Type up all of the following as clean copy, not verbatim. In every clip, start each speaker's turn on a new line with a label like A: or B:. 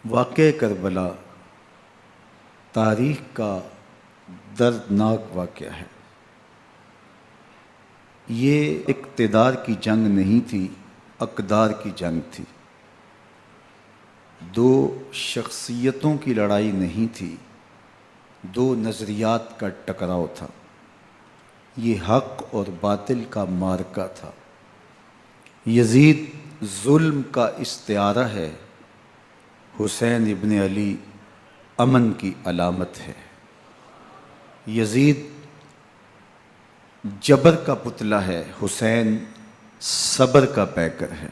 A: واقعہ کربلا تاریخ کا دردناک واقعہ ہے۔ یہ اقتدار کی جنگ نہیں تھی، اقدار کی جنگ تھی۔ دو شخصیتوں کی لڑائی نہیں تھی، دو نظریات کا ٹکراؤ تھا۔ یہ حق اور باطل کا معرکہ تھا۔ یزید ظلم کا استعارہ ہے، حسین ابن علی امن کی علامت ہے۔ یزید جبر کا پتلا ہے، حسین صبر کا پیکر ہے۔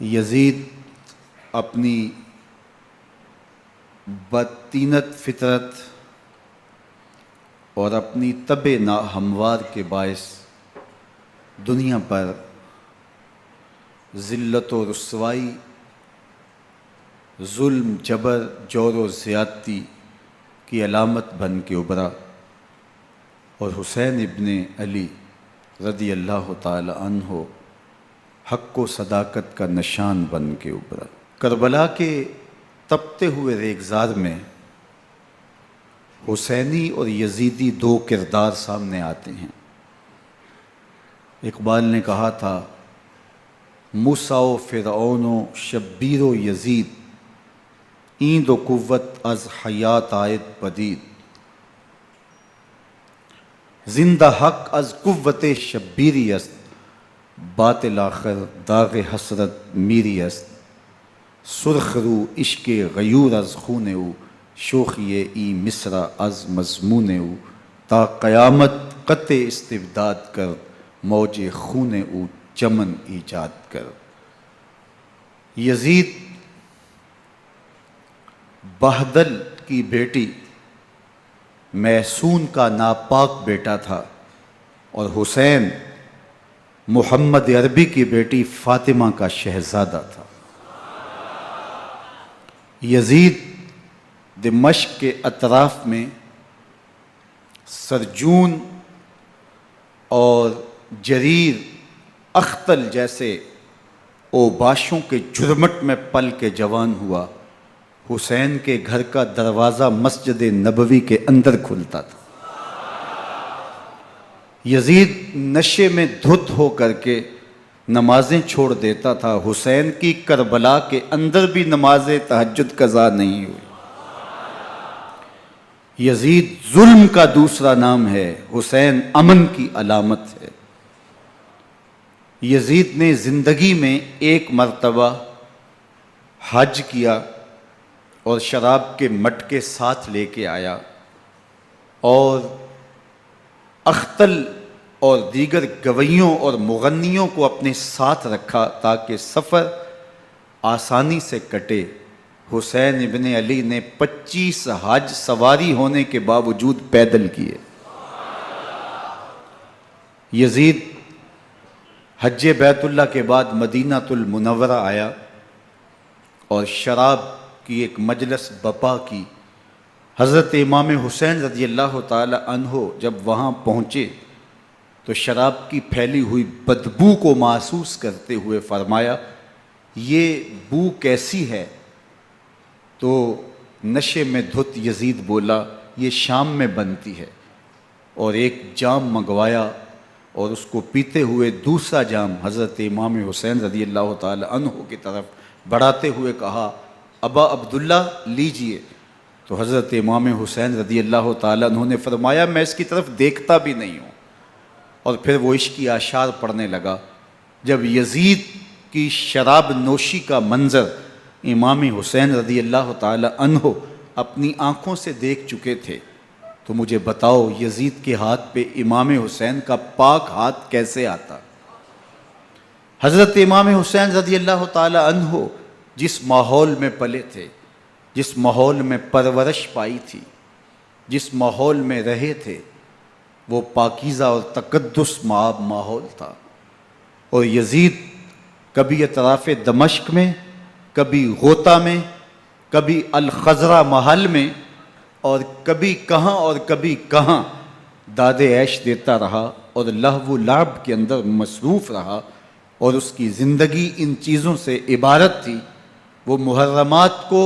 A: یزید اپنی بدطینت فطرت اور اپنی طبع ناہموار کے باعث دنیا پر ذلت و رسوائی، ظلم، جبر، جور و زیادتی کی علامت بن کے ابھرا، اور حسین ابن علی رضی اللہ تعالی عنہ حق و صداقت کا نشان بن کے ابھرا۔ کربلا کے تپتے ہوئے ریگزار میں حسینی اور یزیدی دو کردار سامنے آتے ہیں۔ اقبال نے کہا تھا، موسیٰ و فرعون و شبیر و یزید، این دو قوت از حیات آید پدید، زندہ حق از قوت شبیری است، باطل آخر داغ حسرت میری است، سرخ رو عشق غیور از خون او، شوخی ای مصرع از مضمون او، تا قیامت قطع استبداد کر، موج خون او چمن ایجاد کر۔ یزید بہدل کی بیٹی محسون کا ناپاک بیٹا تھا، اور حسین محمد عربی کی بیٹی فاطمہ کا شہزادہ تھا۔ یزید دمشق کے اطراف میں سرجون اور جریر اختل جیسے اوباشوں کے جھرمٹ میں پل کے جوان ہوا۔ حسین کے گھر کا دروازہ مسجد نبوی کے اندر کھلتا تھا۔ یزید نشے میں دھت ہو کر کے نمازیں چھوڑ دیتا تھا۔ حسین کی کربلا کے اندر بھی نماز تہجد قضا نہیں ہوئی۔ یزید ظلم کا دوسرا نام ہے، حسین امن کی علامت ہے۔ یزید نے زندگی میں ایک مرتبہ حج کیا اور شراب کے مٹکے ساتھ لے کے آیا، اور اختل اور دیگر گویوں اور مغنیوں کو اپنے ساتھ رکھا تاکہ سفر آسانی سے کٹے۔ حسین ابن علی نے 25 حج سواری ہونے کے باوجود پیدل کیے۔ یزید حج بیت اللہ کے بعد مدینہ المنورہ آیا اور شراب کی ایک مجلس بپا کی۔ حضرت امام حسین رضی اللہ تعالی عنہ جب وہاں پہنچے تو شراب کی پھیلی ہوئی بدبو کو محسوس کرتے ہوئے فرمایا، یہ بو کیسی ہے؟ تو نشے میں دھت یزید بولا، یہ شام میں بنتی ہے، اور ایک جام منگوایا اور اس کو پیتے ہوئے دوسرا جام حضرت امام حسین رضی اللہ تعالی عنہ کی طرف بڑھاتے ہوئے کہا، ابا عبداللہ لیجئے۔ تو حضرت امام حسین رضی اللہ تعالی عنہ نے فرمایا، میں اس کی طرف دیکھتا بھی نہیں ہوں، اور پھر وہ عشقی اشعار پڑھنے لگا۔ جب یزید کی شراب نوشی کا منظر امام حسین رضی اللہ تعالی عنہ اپنی آنکھوں سے دیکھ چکے تھے، تو مجھے بتاؤ یزید کے ہاتھ پہ امام حسین کا پاک ہاتھ کیسے آتا؟ حضرت امام حسین رضی اللہ تعالی عنہ جس ماحول میں پلے تھے، جس ماحول میں پرورش پائی تھی، جس ماحول میں رہے تھے، وہ پاکیزہ اور تقدس مآب ماحول تھا۔ اور یزید کبھی اطراف دمشق میں، کبھی غوطہ میں، کبھی الخضرہ محل میں، اور کبھی کہاں اور کبھی کہاں داد عیش دیتا رہا اور لہو و لعب کے اندر مصروف رہا، اور اس کی زندگی ان چیزوں سے عبارت تھی وہ محرمات کو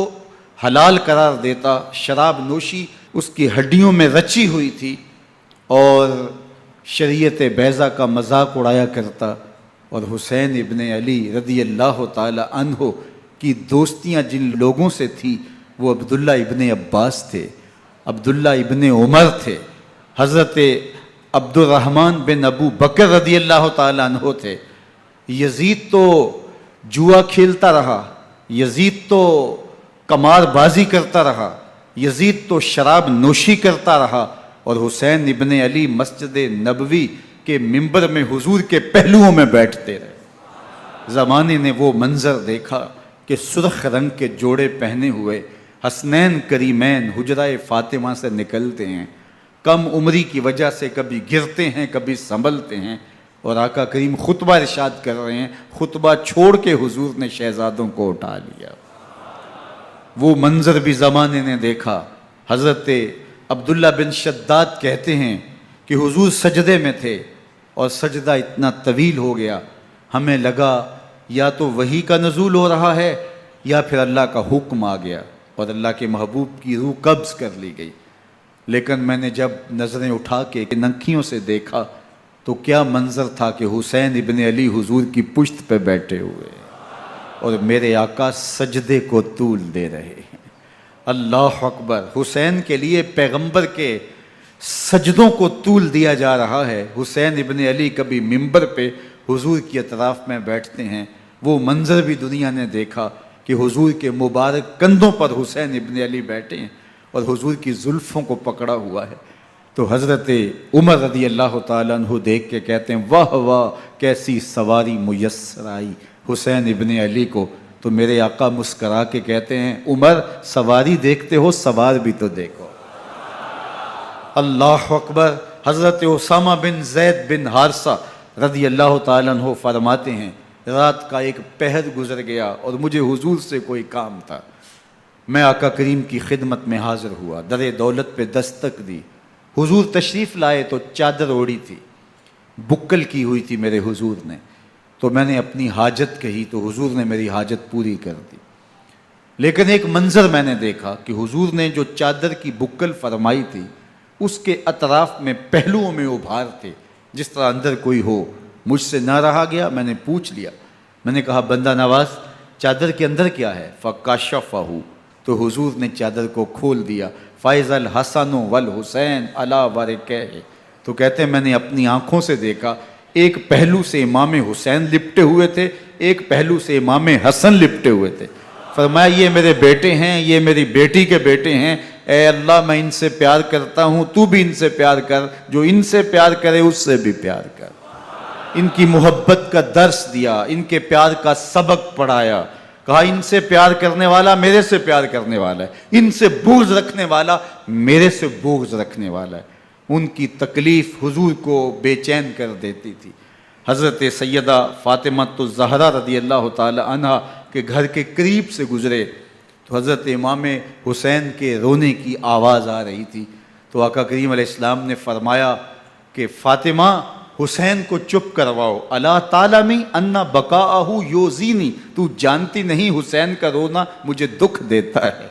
A: حلال قرار دیتا، شراب نوشی اس کی ہڈیوں میں رچی ہوئی تھی، اور شریعت بیضا کا مذاق اڑایا کرتا، اور حسین ابن علی رضی اللہ تعالی عنہ کی دوستیاں جن لوگوں سے تھی وہ عبداللہ ابن عباس تھے، عبداللہ ابن عمر تھے، حضرت عبد الرحمن بن ابو بکر رضی اللہ تعالی عنہ تھے۔ یزید تو جوا کھیلتا رہا، یزید تو قمار بازی کرتا رہا، یزید تو شراب نوشی کرتا رہا، اور حسین ابن علی مسجد نبوی کے ممبر میں حضور کے پہلوؤں میں بیٹھتے رہے۔ زمانے نے وہ منظر دیکھا کہ سرخ رنگ کے جوڑے پہنے ہوئے حسنین کریمین حجرہ فاطمہ سے نکلتے ہیں، کم عمری کی وجہ سے کبھی گرتے ہیں کبھی سنبھلتے ہیں، اور آقا کریم خطبہ ارشاد کر رہے ہیں، خطبہ چھوڑ کے حضور نے شہزادوں کو اٹھا لیا۔ وہ منظر بھی زمانے نے دیکھا۔ حضرت عبداللہ بن شداد کہتے ہیں کہ حضور سجدے میں تھے اور سجدہ اتنا طویل ہو گیا، ہمیں لگا یا تو وحی کا نزول ہو رہا ہے یا پھر اللہ کا حکم آ گیا اور اللہ کے محبوب کی روح قبض کر لی گئی۔ لیکن میں نے جب نظریں اٹھا کے ننکیوں سے دیکھا تو کیا منظر تھا کہ حسین ابن علی حضور کی پشت پہ بیٹھے ہوئے اور میرے آقا سجدے کو طول دے رہے ہیں۔ اللہ اکبر! حسین کے لیے پیغمبر کے سجدوں کو طول دیا جا رہا ہے۔ حسین ابن علی کبھی ممبر پہ حضور کی اطراف میں بیٹھتے ہیں، وہ منظر بھی دنیا نے دیکھا کہ حضور کے مبارک کندھوں پر حسین ابن علی بیٹھے ہیں اور حضور کی زلفوں کو پکڑا ہوا ہے۔ تو حضرت عمر رضی اللہ تعالیٰ عنہ دیکھ کے کہتے ہیں واہ واہ کیسی سواری میسر آئی حسین ابن علی کو۔ تو میرے آقا مسکرا کے کہتے ہیں عمر سواری دیکھتے ہو سوار بھی تو دیکھو۔ اللہ اکبر! حضرت اسامہ بن زید بن حارثہ رضی اللہ تعالیٰ عنہ فرماتے ہیں رات کا ایک پہر گزر گیا اور مجھے حضور سے کوئی کام تھا، میں آقا کریم کی خدمت میں حاضر ہوا، در دولت پہ دستک دی، حضور تشریف لائے تو چادر اوڑی تھی، بکل کی ہوئی تھی میرے حضور نے، تو میں نے اپنی حاجت کہی تو حضور نے میری حاجت پوری کر دی۔ لیکن ایک منظر میں نے دیکھا کہ حضور نے جو چادر کی بکل فرمائی تھی اس کے اطراف میں پہلوؤں میں ابھار تھے جس طرح اندر کوئی ہو۔ مجھ سے نہ رہا گیا، میں نے پوچھ لیا، میں نے کہا بندہ نواز چادر کے اندر کیا ہے؟ فَكَشَفَهُ، تو حضور نے چادر کو کھول دیا۔ فَإِذَا الْحَسَنُ وَالْحُسَيْنُ عَلَىٰ وَرِكَيْهِ، تو کہتے ہیں میں نے اپنی آنکھوں سے دیکھا ایک پہلو سے امام حسین لپٹے ہوئے تھے، ایک پہلو سے امام حسن لپٹے ہوئے تھے۔ فرمایا یہ میرے بیٹے ہیں، یہ میری بیٹی کے بیٹے ہیں، اے اللہ میں ان سے پیار کرتا ہوں، تو بھی ان سے پیار کر، جو ان سے پیار کرے اس سے بھی پیار کر۔ ان کی محبت کا درس دیا، ان کے پیار کا سبق پڑھایا، کہا ان سے پیار کرنے والا میرے سے پیار کرنے والا ہے، ان سے بغض رکھنے والا میرے سے بغض رکھنے والا ہے۔ ان کی تکلیف حضور کو بے چین کر دیتی تھی۔ حضرت سیدہ فاطمہ الزہرا رضی اللہ تعالی عنہ کے گھر کے قریب سے گزرے تو حضرت امام حسین کے رونے کی آواز آ رہی تھی، تو آقا کریم علیہ السلام نے فرمایا کہ فاطمہ حسین کو چپ کرواؤ، الا تعلمی ان بقاءہ یوزینی، تو جانتی نہیں حسین کا رونا مجھے دکھ دیتا ہے۔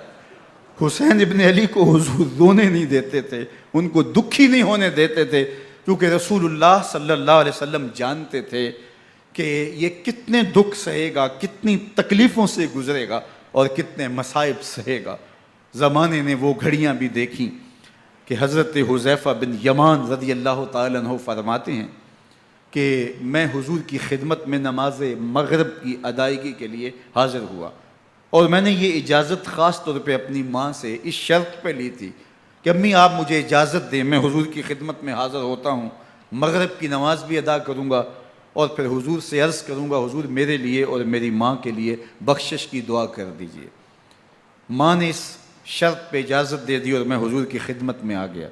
A: حسین ابن علی کو حضور رونے نہیں دیتے تھے، ان کو دکھی نہیں ہونے دیتے تھے، کیونکہ رسول اللہ صلی اللہ علیہ وسلم جانتے تھے کہ یہ کتنے دکھ سہے گا، کتنی تکلیفوں سے گزرے گا اور کتنے مصائب سہے گا۔ زمانے نے وہ گھڑیاں بھی دیکھیں کہ حضرت حذیفہ بن یمان رضی اللہ تعالیٰ عنہ فرماتے ہیں کہ میں حضور کی خدمت میں نماز مغرب کی ادائیگی کے لیے حاضر ہوا، اور میں نے یہ اجازت خاص طور پہ اپنی ماں سے اس شرط پہ لی تھی کہ امی آپ مجھے اجازت دیں، میں حضور کی خدمت میں حاضر ہوتا ہوں، مغرب کی نماز بھی ادا کروں گا اور پھر حضور سے عرض کروں گا حضور میرے لیے اور میری ماں کے لیے بخشش کی دعا کر دیجئے۔ ماں نے اس شرط پہ اجازت دے دی اور میں حضور کی خدمت میں آ گیا،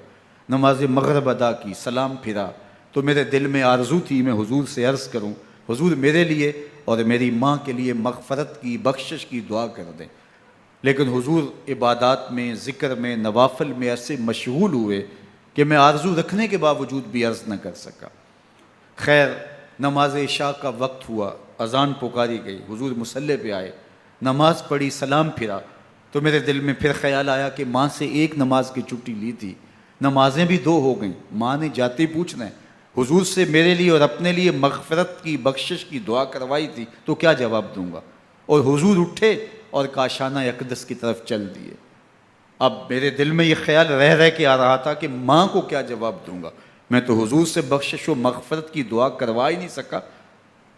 A: نماز مغرب ادا کی، سلام پھرا تو میرے دل میں آرزو تھی میں حضور سے عرض کروں حضور میرے لیے اور میری ماں کے لیے مغفرت کی بخشش کی دعا کر دیں، لیکن حضور عبادات میں ذکر میں نوافل میں ایسے مشغول ہوئے کہ میں آرزو رکھنے کے باوجود بھی عرض نہ کر سکا۔ خیر نماز عشاء کا وقت ہوا، اذان پکاری گئی، حضور مصلی پہ آئے، نماز پڑھی، سلام پھرا، تو میرے دل میں پھر خیال آیا کہ ماں سے ایک نماز کی چھٹی لی تھی، نمازیں بھی 2 ہو گئیں۔ ماں نے جاتے پوچھنا ہے، حضور سے میرے لیے اور اپنے لیے مغفرت کی، بخشش کی دعا کروائی تھی، تو کیا جواب دوں گا؟ اور حضور اٹھے اور کاشانہ اقدس کی طرف چل دیے۔ اب میرے دل میں یہ خیال رہ کے آ رہا تھا کہ ماں کو کیا جواب دوں گا؟ میں تو حضور سے بخشش و مغفرت کی دعا کروا ہی نہیں سکا۔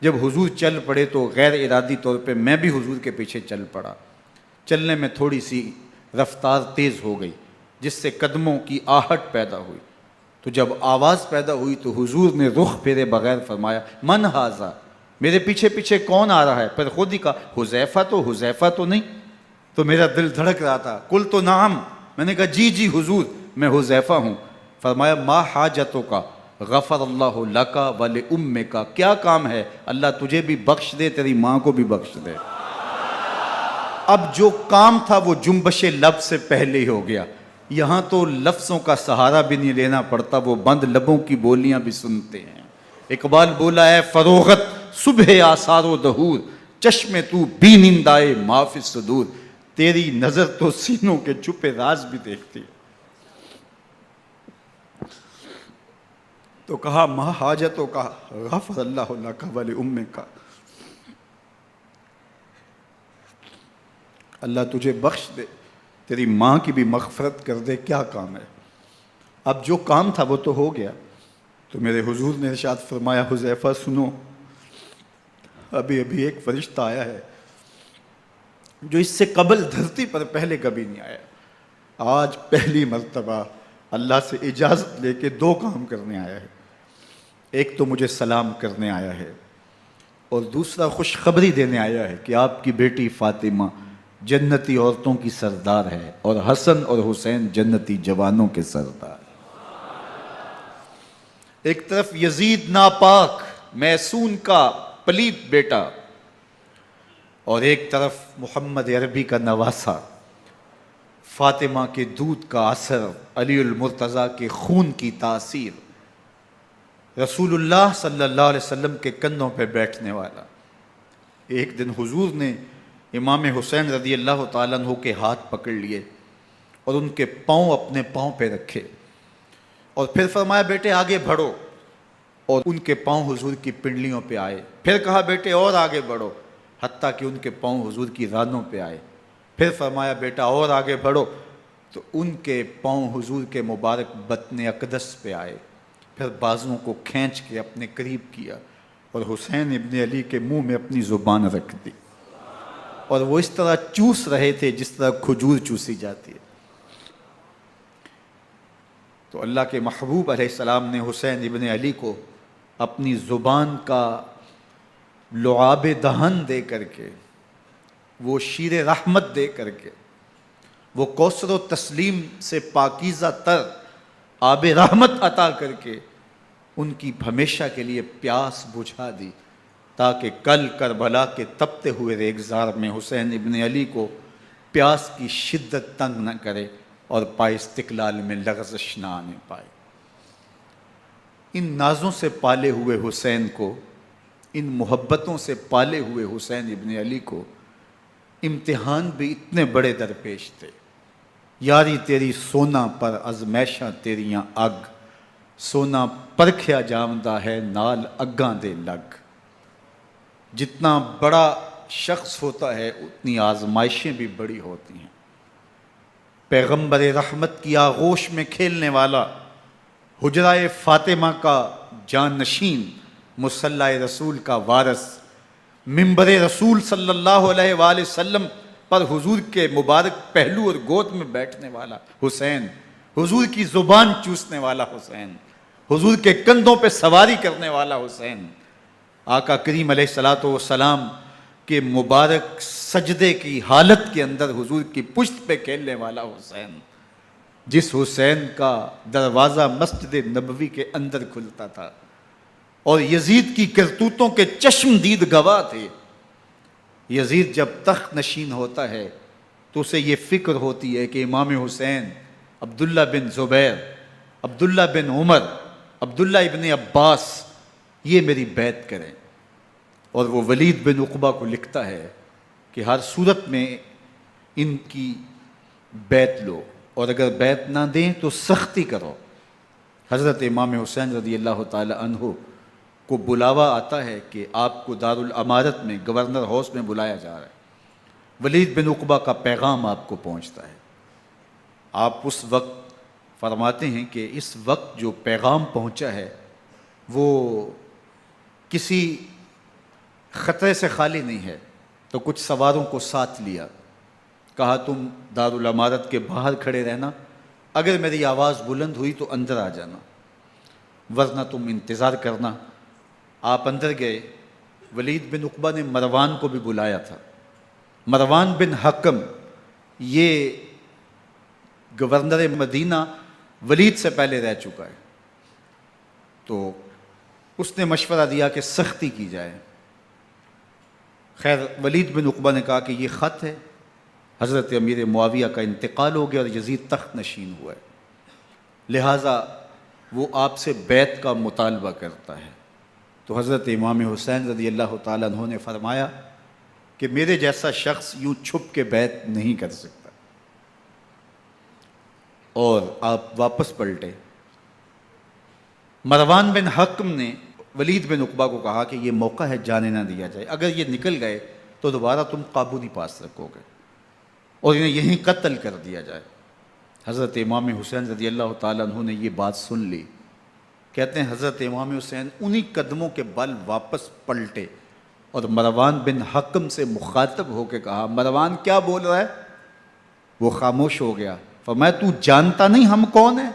A: جب حضور چل پڑے تو غیر ارادی طور پہ میں بھی حضور کے پیچھے چل پڑا۔ چلنے میں تھوڑی سی رفتار تیز ہو گئی، جس سے قدموں کی آہٹ پیدا ہوئی۔ تو جب آواز پیدا ہوئی تو حضور نے رخ پھیرے بغیر فرمایا، من ھذا، میرے پیچھے پیچھے کون آ رہا ہے؟ پھر خود ہی کہا، حذیفہ تو نہیں؟ تو میرا دل دھڑک رہا تھا، قل تو نعم، میں نے کہا جی حضور، میں حذیفہ ہوں۔ فرمایا، ما حاجتک غفر اللہ لک ولامک، کیا کام ہے؟ اللہ تجھے بھی بخش دے، تیری ماں کو بھی بخش دے۔ اب جو کام تھا وہ جنبش لب سے پہلے ہی ہو گیا۔ یہاں تو لفظوں کا سہارا بھی نہیں لینا پڑتا، وہ بند لبوں کی بولیاں بھی سنتے ہیں۔ اقبال بولا ہے، فروغت صبح آثار و دہور، چشم تو بی نندائے ما فی الصدور، تیری نظر تو سینوں کے چھپے راز بھی دیکھتی ہے۔ تو کہا، ما حاجتوں کا غفر اللہ لک ولامک، اللہ تجھے بخش دے، تیری ماں کی بھی مغفرت کر دے، کیا کام ہے؟ اب جو کام تھا وہ تو ہو گیا۔ تو میرے حضور نے ارشاد فرمایا، حذیفہ سنو، ابھی ایک فرشتہ آیا ہے جو اس سے قبل دھرتی پر پہلے کبھی نہیں آیا، آج پہلی مرتبہ اللہ سے اجازت لے کے 2 کام کرنے آیا ہے۔ ایک تو مجھے سلام کرنے آیا ہے، اور دوسرا خوشخبری دینے آیا ہے کہ آپ کی بیٹی فاطمہ جنتی عورتوں کی سردار ہے، اور حسن اور حسین جنتی جوانوں کے سردار۔ ایک طرف یزید ناپاک میسون کا پلیت بیٹا، اور ایک طرف محمد عربی کا نواسا، فاطمہ کے دودھ کا اثر، علی المرتضیٰ کے خون کی تاثیر، رسول اللہ صلی اللہ علیہ وسلم کے کندھوں پہ بیٹھنے والا۔ ایک دن حضور نے امام حسین رضی اللہ تعالیٰ عنہ کے ہاتھ پکڑ لیے اور ان کے پاؤں اپنے پاؤں پہ رکھے، اور پھر فرمایا، بیٹے آگے بڑھو، اور ان کے پاؤں حضور کی پنڈلیوں پہ آئے۔ پھر کہا، بیٹے اور آگے بڑھو، حتیٰ کہ ان کے پاؤں حضور کی رانوں پہ آئے۔ پھر فرمایا، بیٹا اور آگے بڑھو، تو ان کے پاؤں حضور کے مبارک بطن اقدس پہ آئے۔ پھر بازوؤں کو کھینچ کے اپنے قریب کیا، اور حسین ابن علی کے منہ میں اپنی زبان رکھ دی، اور وہ اس طرح چوس رہے تھے جس طرح کھجور چوسی جاتی ہے۔ تو اللہ کے محبوب علیہ السلام نے حسین ابن علی کو اپنی زبان کا لعاب دہن دے کر کے، وہ شیر رحمت دے کر کے، وہ کوثر و تسلیم سے پاکیزہ تر آب رحمت عطا کر کے ان کی ہمیشہ کے لیے پیاس بجھا دی، تاکہ کل کربلا کے تپتے ہوئے ریگزار میں حسین ابن علی کو پیاس کی شدت تنگ نہ کرے اور پائے استقلال میں لغزش نہ آنے پائے۔ ان نازوں سے پالے ہوئے حسین کو، ان محبتوں سے پالے ہوئے حسین ابن علی کو امتحان بھی اتنے بڑے درپیش تھے۔ یاری تیری سونا پر ازمیشاں تیریاں اگ، سونا پرکھیا جامدہ ہے نال اگاں دے لگ۔ جتنا بڑا شخص ہوتا ہے اتنی آزمائشیں بھی بڑی ہوتی ہیں۔ پیغمبر رحمت کی آغوش میں کھیلنے والا، حجرہ فاطمہ کا جانشین، مصلی رسول کا وارث، منبر رسول صلی اللہ علیہ وآلہ وسلم پر حضور کے مبارک پہلو اور گود میں بیٹھنے والا حسین، حضور کی زبان چوسنے والا حسین، حضور کے کندھوں پہ سواری کرنے والا حسین، آقا کریم علیہ الصلوۃ والسلام کے مبارک سجدے کی حالت کے اندر حضور کی پشت پہ کھیلنے والا حسین، جس حسین کا دروازہ مسجد نبوی کے اندر کھلتا تھا اور یزید کی کرتوتوں کے چشم دید گواہ تھے۔ یزید جب تخت نشین ہوتا ہے تو اسے یہ فکر ہوتی ہے کہ امام حسین، عبداللہ بن زبیر، عبداللہ بن عمر، عبداللہ ابن عباس یہ میری بیعت کریں، اور وہ ولید بن عقبہ کو لکھتا ہے کہ ہر صورت میں ان کی بیعت لو، اور اگر بیعت نہ دیں تو سختی کرو۔ حضرت امام حسین رضی اللہ تعالی عنہ کو بلاوا آتا ہے کہ آپ کو دارالامارت میں گورنر ہاؤس میں بلایا جا رہا ہے، ولید بن عقبہ کا پیغام آپ کو پہنچتا ہے۔ آپ اس وقت فرماتے ہیں کہ اس وقت جو پیغام پہنچا ہے وہ کسی خطرے سے خالی نہیں ہے، تو کچھ سواروں کو ساتھ لیا، کہا تم دارالامارت کے باہر کھڑے رہنا، اگر میری آواز بلند ہوئی تو اندر آ جانا، ورنہ تم انتظار کرنا۔ آپ اندر گئے۔ ولید بن عقبہ نے مروان کو بھی بلایا تھا۔ مروان بن حکم یہ گورنر مدینہ ولید سے پہلے رہ چکا ہے، تو اس نے مشورہ دیا کہ سختی کی جائے۔ خیر ولید بن عقبہ نے کہا کہ یہ خط ہے، حضرت امیر معاویہ کا انتقال ہو گیا اور یزید تخت نشین ہوا ہے، لہٰذا وہ آپ سے بیعت کا مطالبہ کرتا ہے۔ تو حضرت امام حسین رضی اللہ تعالیٰ عنہ نے فرمایا کہ میرے جیسا شخص یوں چھپ کے بیعت نہیں کر سکتا، اور آپ واپس پلٹے۔ مروان بن حکم نے ولید بن عقبہ کو کہا کہ یہ موقع ہے، جانے نہ دیا جائے، اگر یہ نکل گئے تو دوبارہ تم قابو نہیں پا سکو گے، اور انہیں یہیں قتل کر دیا جائے۔ حضرت امام حسین رضی اللہ تعالیٰ عنہ نے یہ بات سن لی۔ کہتے ہیں حضرت امام حسین انہی قدموں کے بل واپس پلٹے اور مروان بن حکم سے مخاطب ہو کے کہا، مروان کیا بول رہا ہے؟ وہ خاموش ہو گیا۔ فرمایا تو جانتا نہیں ہم کون ہیں؟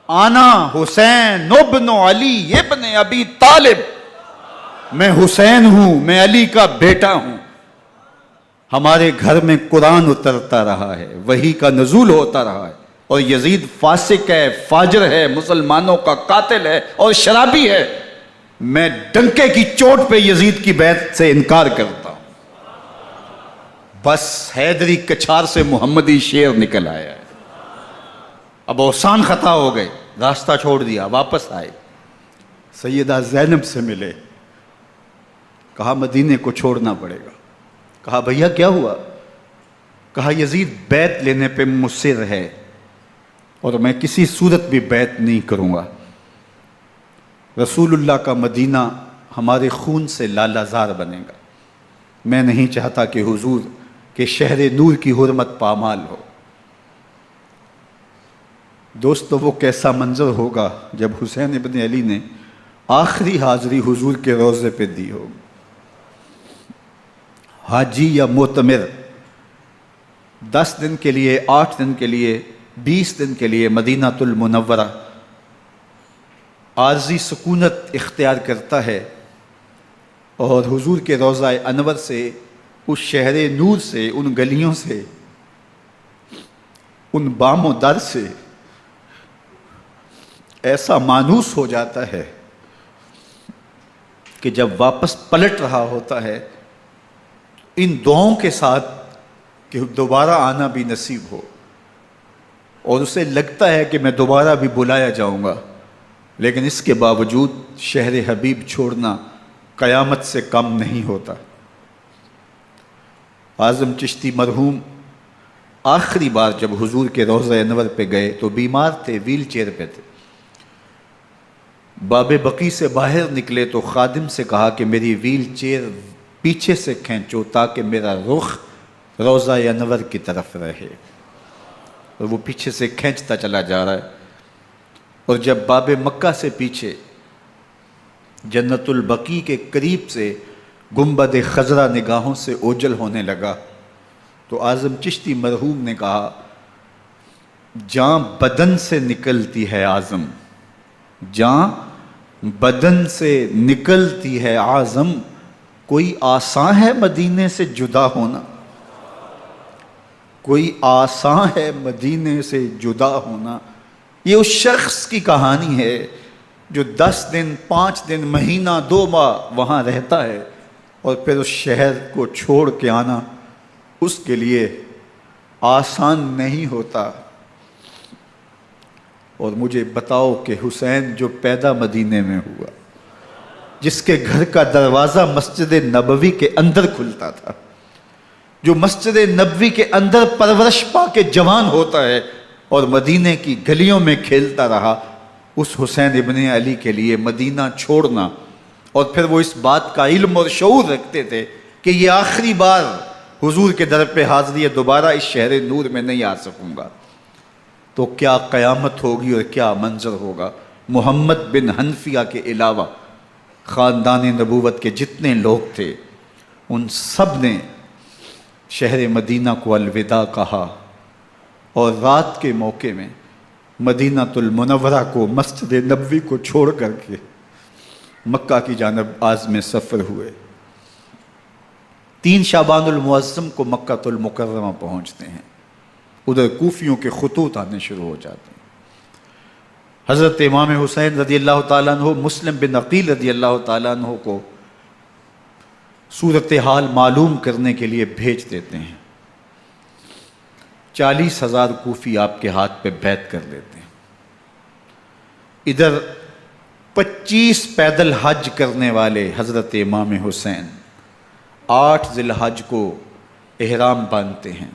A: آنا حسین ابن علی ابن ابی طالب، میں حسین ہوں، میں علی کا بیٹا ہوں، ہمارے گھر میں قرآن اترتا رہا ہے، وحی کا نزول ہوتا رہا ہے، اور یزید فاسق ہے، فاجر ہے، مسلمانوں کا قاتل ہے اور شرابی ہے، میں ڈنکے کی چوٹ پہ یزید کی بیعت سے انکار کرتا ہوں۔ بس حیدری کچھار سے محمدی شیر نکل آیا ہے۔ اب اوسان خطا ہو گئے، راستہ چھوڑ دیا، واپس آئے، سیدہ زینب سے ملے، کہا مدینے کو چھوڑنا پڑے گا۔ کہا بھیا کیا ہوا؟ کہا یزید بیعت لینے پہ مصر ہے اور میں کسی صورت بھی بیعت نہیں کروں گا، رسول اللہ کا مدینہ ہمارے خون سے لالا زار بنے گا، میں نہیں چاہتا کہ حضور کے شہر نور کی حرمت پامال ہو۔ دوستو وہ کیسا منظر ہوگا جب حسین ابن علی نے آخری حاضری حضور کے روضے پہ دی ہوگی۔ حاجی یا معتمر 10 دن کے لیے، 8 دن کے لیے، 20 دن کے لیے مدینہ المنورہ عارضی سکونت اختیار کرتا ہے، اور حضور کے روضہ انور سے، اس شہر نور سے، ان گلیوں سے، ان بام و در سے ایسا مانوس ہو جاتا ہے کہ جب واپس پلٹ رہا ہوتا ہے ان دعاؤں کے ساتھ کہ دوبارہ آنا بھی نصیب ہو، اور اسے لگتا ہے کہ میں دوبارہ بھی بلایا جاؤں گا، لیکن اس کے باوجود شہر حبیب چھوڑنا قیامت سے کم نہیں ہوتا۔ اعظم چشتی مرحوم آخری بار جب حضور کے روضہ انور پہ گئے تو بیمار تھے، ویل چیئر پہ تھے۔ باب بقی سے باہر نکلے تو خادم سے کہا کہ میری ویل چیئر پیچھے سے کھینچو تاکہ میرا رخ روضہ انور کی طرف رہے، اور وہ پیچھے سے کھینچتا چلا جا رہا ہے، اور جب باب مکہ سے پیچھے جنت البقیع کے قریب سے گنبد خضرا نگاہوں سے اوجل ہونے لگا تو اعظم چشتی مرحوم نے کہا، جان بدن سے نکلتی ہے اعظم، جان بدن سے نکلتی ہے اعظم، کوئی آسان ہے مدینے سے جدا ہونا، کوئی آسان ہے مدینے سے جدا ہونا۔ یہ اس شخص کی کہانی ہے جو 10 دن، 5 دن، مہینہ، 2 ماہ وہاں رہتا ہے، اور پھر اس شہر کو چھوڑ کے آنا اس کے لیے آسان نہیں ہوتا۔ اور مجھے بتاؤ کہ حسین جو پیدا مدینے میں ہوا، جس کے گھر کا دروازہ مسجد نبوی کے اندر کھلتا تھا، جو مسجد نبوی کے اندر پرورش پا کے جوان ہوتا ہے اور مدینے کی گلیوں میں کھیلتا رہا، اس حسین ابن علی کے لیے مدینہ چھوڑنا، اور پھر وہ اس بات کا علم اور شعور رکھتے تھے کہ یہ آخری بار حضور کے در پہ حاضری ہے، دوبارہ اس شہر نور میں نہیں آ سکوں گا، تو کیا قیامت ہوگی اور کیا منظر ہوگا۔ محمد بن حنفیہ کے علاوہ خاندان نبوت کے جتنے لوگ تھے ان سب نے شہر مدینہ کو الوداع کہا، اور رات کے موقع میں مدینہ المنورہ کو، مسجد نبوی کو چھوڑ کر کے مکہ کی جانب عازم سفر ہوئے۔ 3 شعبان المعظم کو مکہ المکرمہ پہنچتے ہیں، ادھر کوفیوں کے خطوط آنے شروع ہو جاتے ہیں۔ حضرت امام حسین رضی اللہ تعالیٰ عنہ مسلم بن عقیل رضی اللہ تعالیٰ عنہ کو صورتحال معلوم کرنے کے لیے بھیج دیتے ہیں۔ 40,000 کوفی آپ کے ہاتھ پہ بیعت کر لیتے ہیں۔ ادھر 25 پیدل حج کرنے والے حضرت امام حسین 8 ذی الحج کو احرام باندھتے ہیں،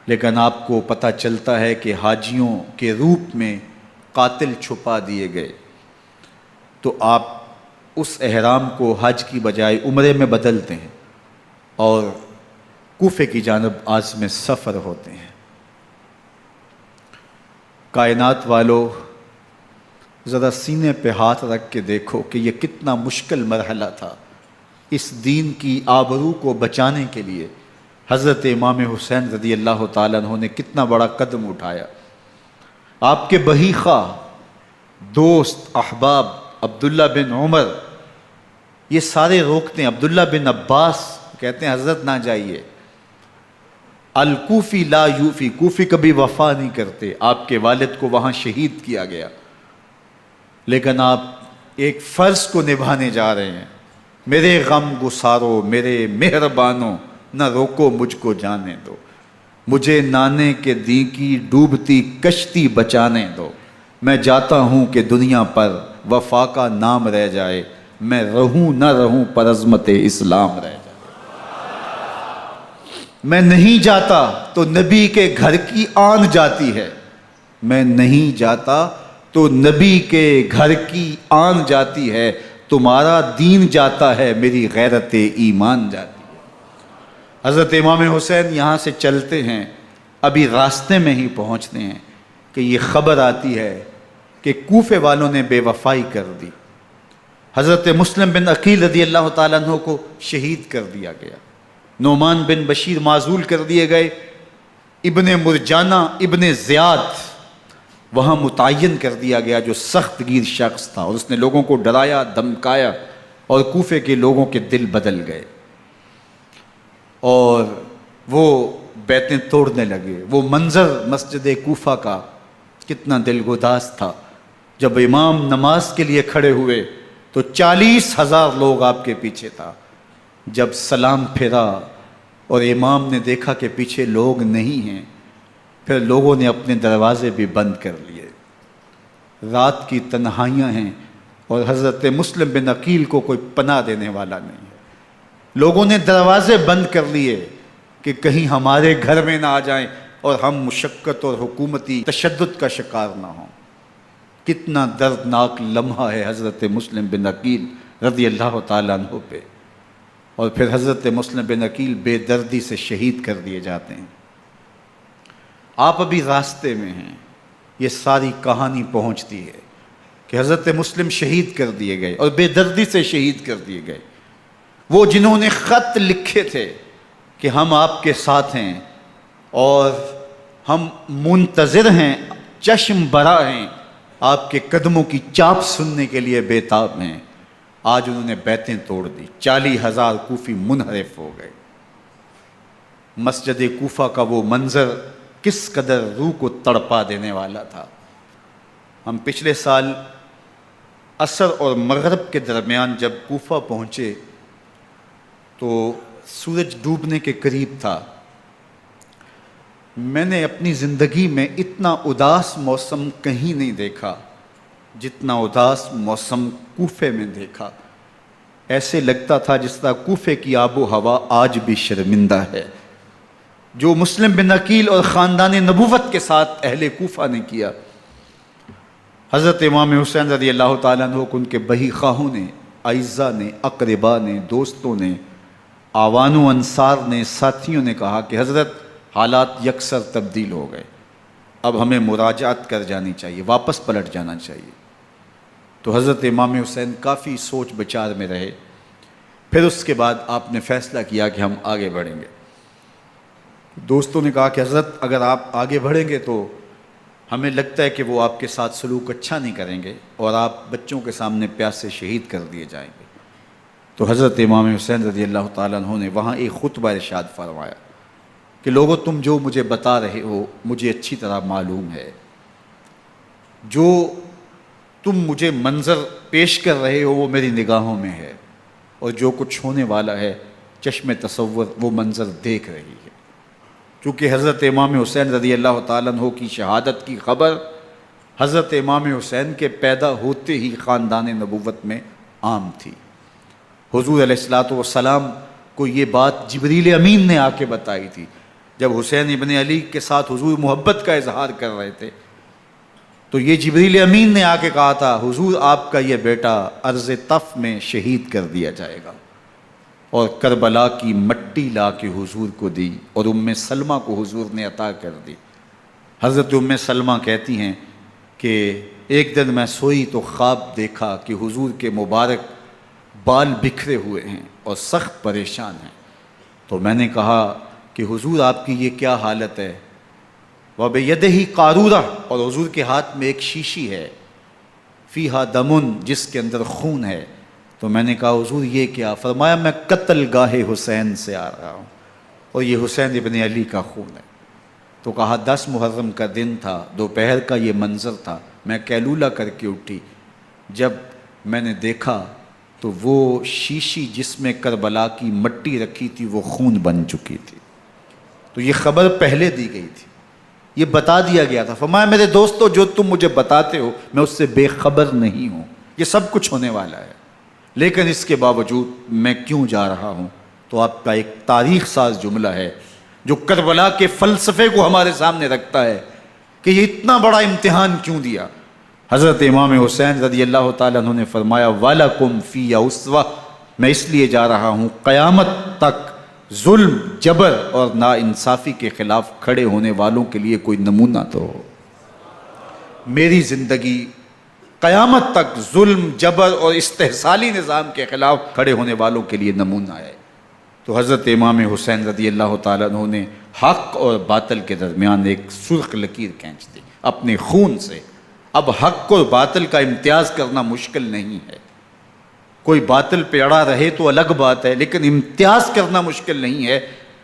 A: لیکن آپ کو پتہ چلتا ہے کہ حاجیوں کے روپ میں قاتل چھپا دیے گئے، تو آپ اس احرام کو حج کی بجائے عمرے میں بدلتے ہیں اور کوفے کی جانب عازم سفر ہوتے ہیں۔ کائنات والو، ذرا سینے پہ ہاتھ رکھ کے دیکھو کہ یہ کتنا مشکل مرحلہ تھا۔ اس دین کی آبرو کو بچانے کے لیے حضرت امام حسین رضی اللہ تعالیٰ عنہ نے کتنا بڑا قدم اٹھایا۔ آپ کے بہی خواہ، دوست، احباب عبداللہ بن عمر یہ سارے روکتے ہیں۔ عبداللہ بن عباس کہتے ہیں حضرت نہ جائیے، الکوفی لا یوفی، کوفی کبھی وفا نہیں کرتے، آپ کے والد کو وہاں شہید کیا گیا، لیکن آپ ایک فرض کو نبھانے جا رہے ہیں۔ میرے غم گسارو، میرے مہربانوں، نہ روکو مجھ کو جانے دو، مجھے نانے کے دی کی ڈوبتی کشتی بچانے دو، میں جاتا ہوں کہ دنیا پر وفا کا نام رہ جائے، میں رہوں نہ رہوں پر عظمت اسلام رہ جائے۔ میں نہیں جاتا تو نبی کے گھر کی آن جاتی ہے، میں نہیں جاتا تو نبی کے گھر کی آن جاتی ہے، تمہارا دین جاتا ہے، میری غیرت ایمان جاتی ہے۔ حضرت امام حسین یہاں سے چلتے ہیں، ابھی راستے میں ہی پہنچتے ہیں کہ یہ خبر آتی ہے کہ کوفے والوں نے بے وفائی کر دی، حضرت مسلم بن عقیل رضی اللہ تعالیٰ عنہ کو شہید کر دیا گیا، نعمان بن بشیر معزول کر دیے گئے، ابن مرجانہ ابن زیاد وہاں متعین کر دیا گیا جو سخت گیر شخص تھا، اور اس نے لوگوں کو ڈرایا، دھمکایا، اور کوفے کے لوگوں کے دل بدل گئے اور وہ بیتیں توڑنے لگے۔ وہ منظر مسجد کوفہ کا کتنا دلگداز تھا، جب امام نماز کے لیے کھڑے ہوئے تو 40,000 لوگ آپ کے پیچھے تھا۔ جب سلام پھیرا اور امام نے دیکھا کہ پیچھے لوگ نہیں ہیں، پھر لوگوں نے اپنے دروازے بھی بند کر لیے۔ رات کی تنہائیاں ہیں اور حضرت مسلم بن عقیل کو کوئی پناہ دینے والا نہیں ہے، لوگوں نے دروازے بند کر لیے کہ کہیں ہمارے گھر میں نہ آ جائیں اور ہم مشقت اور حکومتی تشدد کا شکار نہ ہوں۔ کتنا دردناک لمحہ ہے حضرت مسلم بن عقیل رضی اللہ تعالیٰ عنہ پہ، اور پھر حضرت مسلم بن عقیل بے دردی سے شہید کر دیے جاتے ہیں۔ آپ ابھی راستے میں ہیں، یہ ساری کہانی پہنچتی ہے کہ حضرت مسلم شہید کر دیے گئے اور بے دردی سے شہید کر دیے گئے۔ وہ جنہوں نے خط لکھے تھے کہ ہم آپ کے ساتھ ہیں اور ہم منتظر ہیں، چشم برا ہیں، آپ کے قدموں کی چاپ سننے کے لیے بیتاب ہیں، آج انہوں نے بیتیں توڑ دی، 40,000 کوفی منحرف ہو گئے۔ مسجد کوفہ کا وہ منظر کس قدر روح کو تڑپا دینے والا تھا۔ ہم پچھلے سال عصر اور مغرب کے درمیان جب کوفہ پہنچے تو سورج ڈوبنے کے قریب تھا۔ میں نے اپنی زندگی میں اتنا اداس موسم کہیں نہیں دیکھا جتنا اداس موسم کوفے میں دیکھا۔ ایسے لگتا تھا جس طرح کوفے کی آب و ہوا آج بھی شرمندہ ہے جو مسلم بن عقیل اور خاندان نبوت کے ساتھ اہل کوفہ نے کیا۔ حضرت امام حسین رضی اللہ تعالیٰ عنہ کو ان کے بہی خواہوں نے، اعزاء نے، اقربا نے، دوستوں نے، آوان و انصار نے، ساتھیوں نے کہا کہ حضرت حالات یکسر تبدیل ہو گئے، اب ہمیں مراجعت کر جانی چاہیے، واپس پلٹ جانا چاہیے۔ تو حضرت امام حسین کافی سوچ بچار میں رہے، پھر اس کے بعد آپ نے فیصلہ کیا کہ ہم آگے بڑھیں گے۔ دوستوں نے کہا کہ حضرت اگر آپ آگے بڑھیں گے تو ہمیں لگتا ہے کہ وہ آپ کے ساتھ سلوک اچھا نہیں کریں گے اور آپ بچوں کے سامنے پیاس سے شہید کر دیے جائیں گے۔ تو حضرت امام حسین رضی اللہ تعالیٰ عنہ نے وہاں ایک خطبہ ارشاد فرمایا کہ لوگو تم جو مجھے بتا رہے ہو مجھے اچھی طرح معلوم ہے، جو تم مجھے منظر پیش کر رہے ہو وہ میری نگاہوں میں ہے، اور جو کچھ ہونے والا ہے چشم تصور وہ منظر دیکھ رہی ہے۔ چونکہ حضرت امام حسین رضی اللہ تعالیٰ عنہ کی شہادت کی خبر حضرت امام حسین کے پیدا ہوتے ہی خاندان نبوت میں عام تھی۔ حضور علیہ الصلوۃ والسلام کو یہ بات جبریل امین نے آ کے بتائی تھی جب حسین ابن علی کے ساتھ حضور محبت کا اظہار کر رہے تھے، تو یہ جبریل امین نے آ کے کہا تھا حضور آپ کا یہ بیٹا ارض طف میں شہید کر دیا جائے گا، اور کربلا کی مٹی لا کے حضور کو دی اور ام سلمہ کو حضور نے عطا کر دی۔ حضرت ام سلمہ کہتی ہیں کہ ایک دن میں سوئی تو خواب دیکھا کہ حضور کے مبارک بال بکھرے ہوئے ہیں اور سخت پریشان ہیں، تو میں نے کہا کہ حضور آپ کی یہ کیا حالت ہے؟ وَبِيَدِهِ قَارُورَةٌ، اور حضور کے ہاتھ میں ایک شیشی ہے، فِيهَا دَمٌ، جس کے اندر خون ہے۔ تو میں نے کہا حضور یہ کیا؟ فرمایا میں قتل گاہ حسین سے آ رہا ہوں اور یہ حسین ابن علی کا خون ہے۔ تو کہا 10 محرم کا دن تھا، دوپہر کا یہ منظر تھا، میں کیلولہ کر کے اٹھی، جب میں نے دیکھا تو وہ شیشی جس میں کربلا کی مٹی رکھی تھی وہ خون بن چکی تھی۔ تو یہ خبر پہلے دی گئی تھی، یہ بتا دیا گیا تھا۔ فرمایا میرے دوستو جو تم مجھے بتاتے ہو میں اس سے بے خبر نہیں ہوں، یہ سب کچھ ہونے والا ہے، لیکن اس کے باوجود میں کیوں جا رہا ہوں؟ تو آپ کا ایک تاریخ ساز جملہ ہے جو کربلا کے فلسفے کو ہمارے سامنے رکھتا ہے کہ یہ اتنا بڑا امتحان کیوں دیا۔ حضرت امام حسین رضی اللہ تعالیٰ عنہ نے فرمایا وَلَكُمْ فِي أُسْوَةٌ، میں اس لیے جا رہا ہوں قیامت تک ظلم، جبر اور ناانصافی کے خلاف کھڑے ہونے والوں کے لیے کوئی نمونہ تو ہو۔ میری زندگی قیامت تک ظلم، جبر اور استحصالی نظام کے خلاف کھڑے ہونے والوں کے لیے نمونہ ہے۔ تو حضرت امام حسین رضی اللہ تعالیٰ عنہ نے حق اور باطل کے درمیان ایک سرخ لکیر کھینچ دی اپنے خون سے۔ اب حق اور باطل کا امتیاز کرنا مشکل نہیں ہے، کوئی باطل پہ اڑا رہے تو الگ بات ہے، لیکن امتیاز کرنا مشکل نہیں ہے۔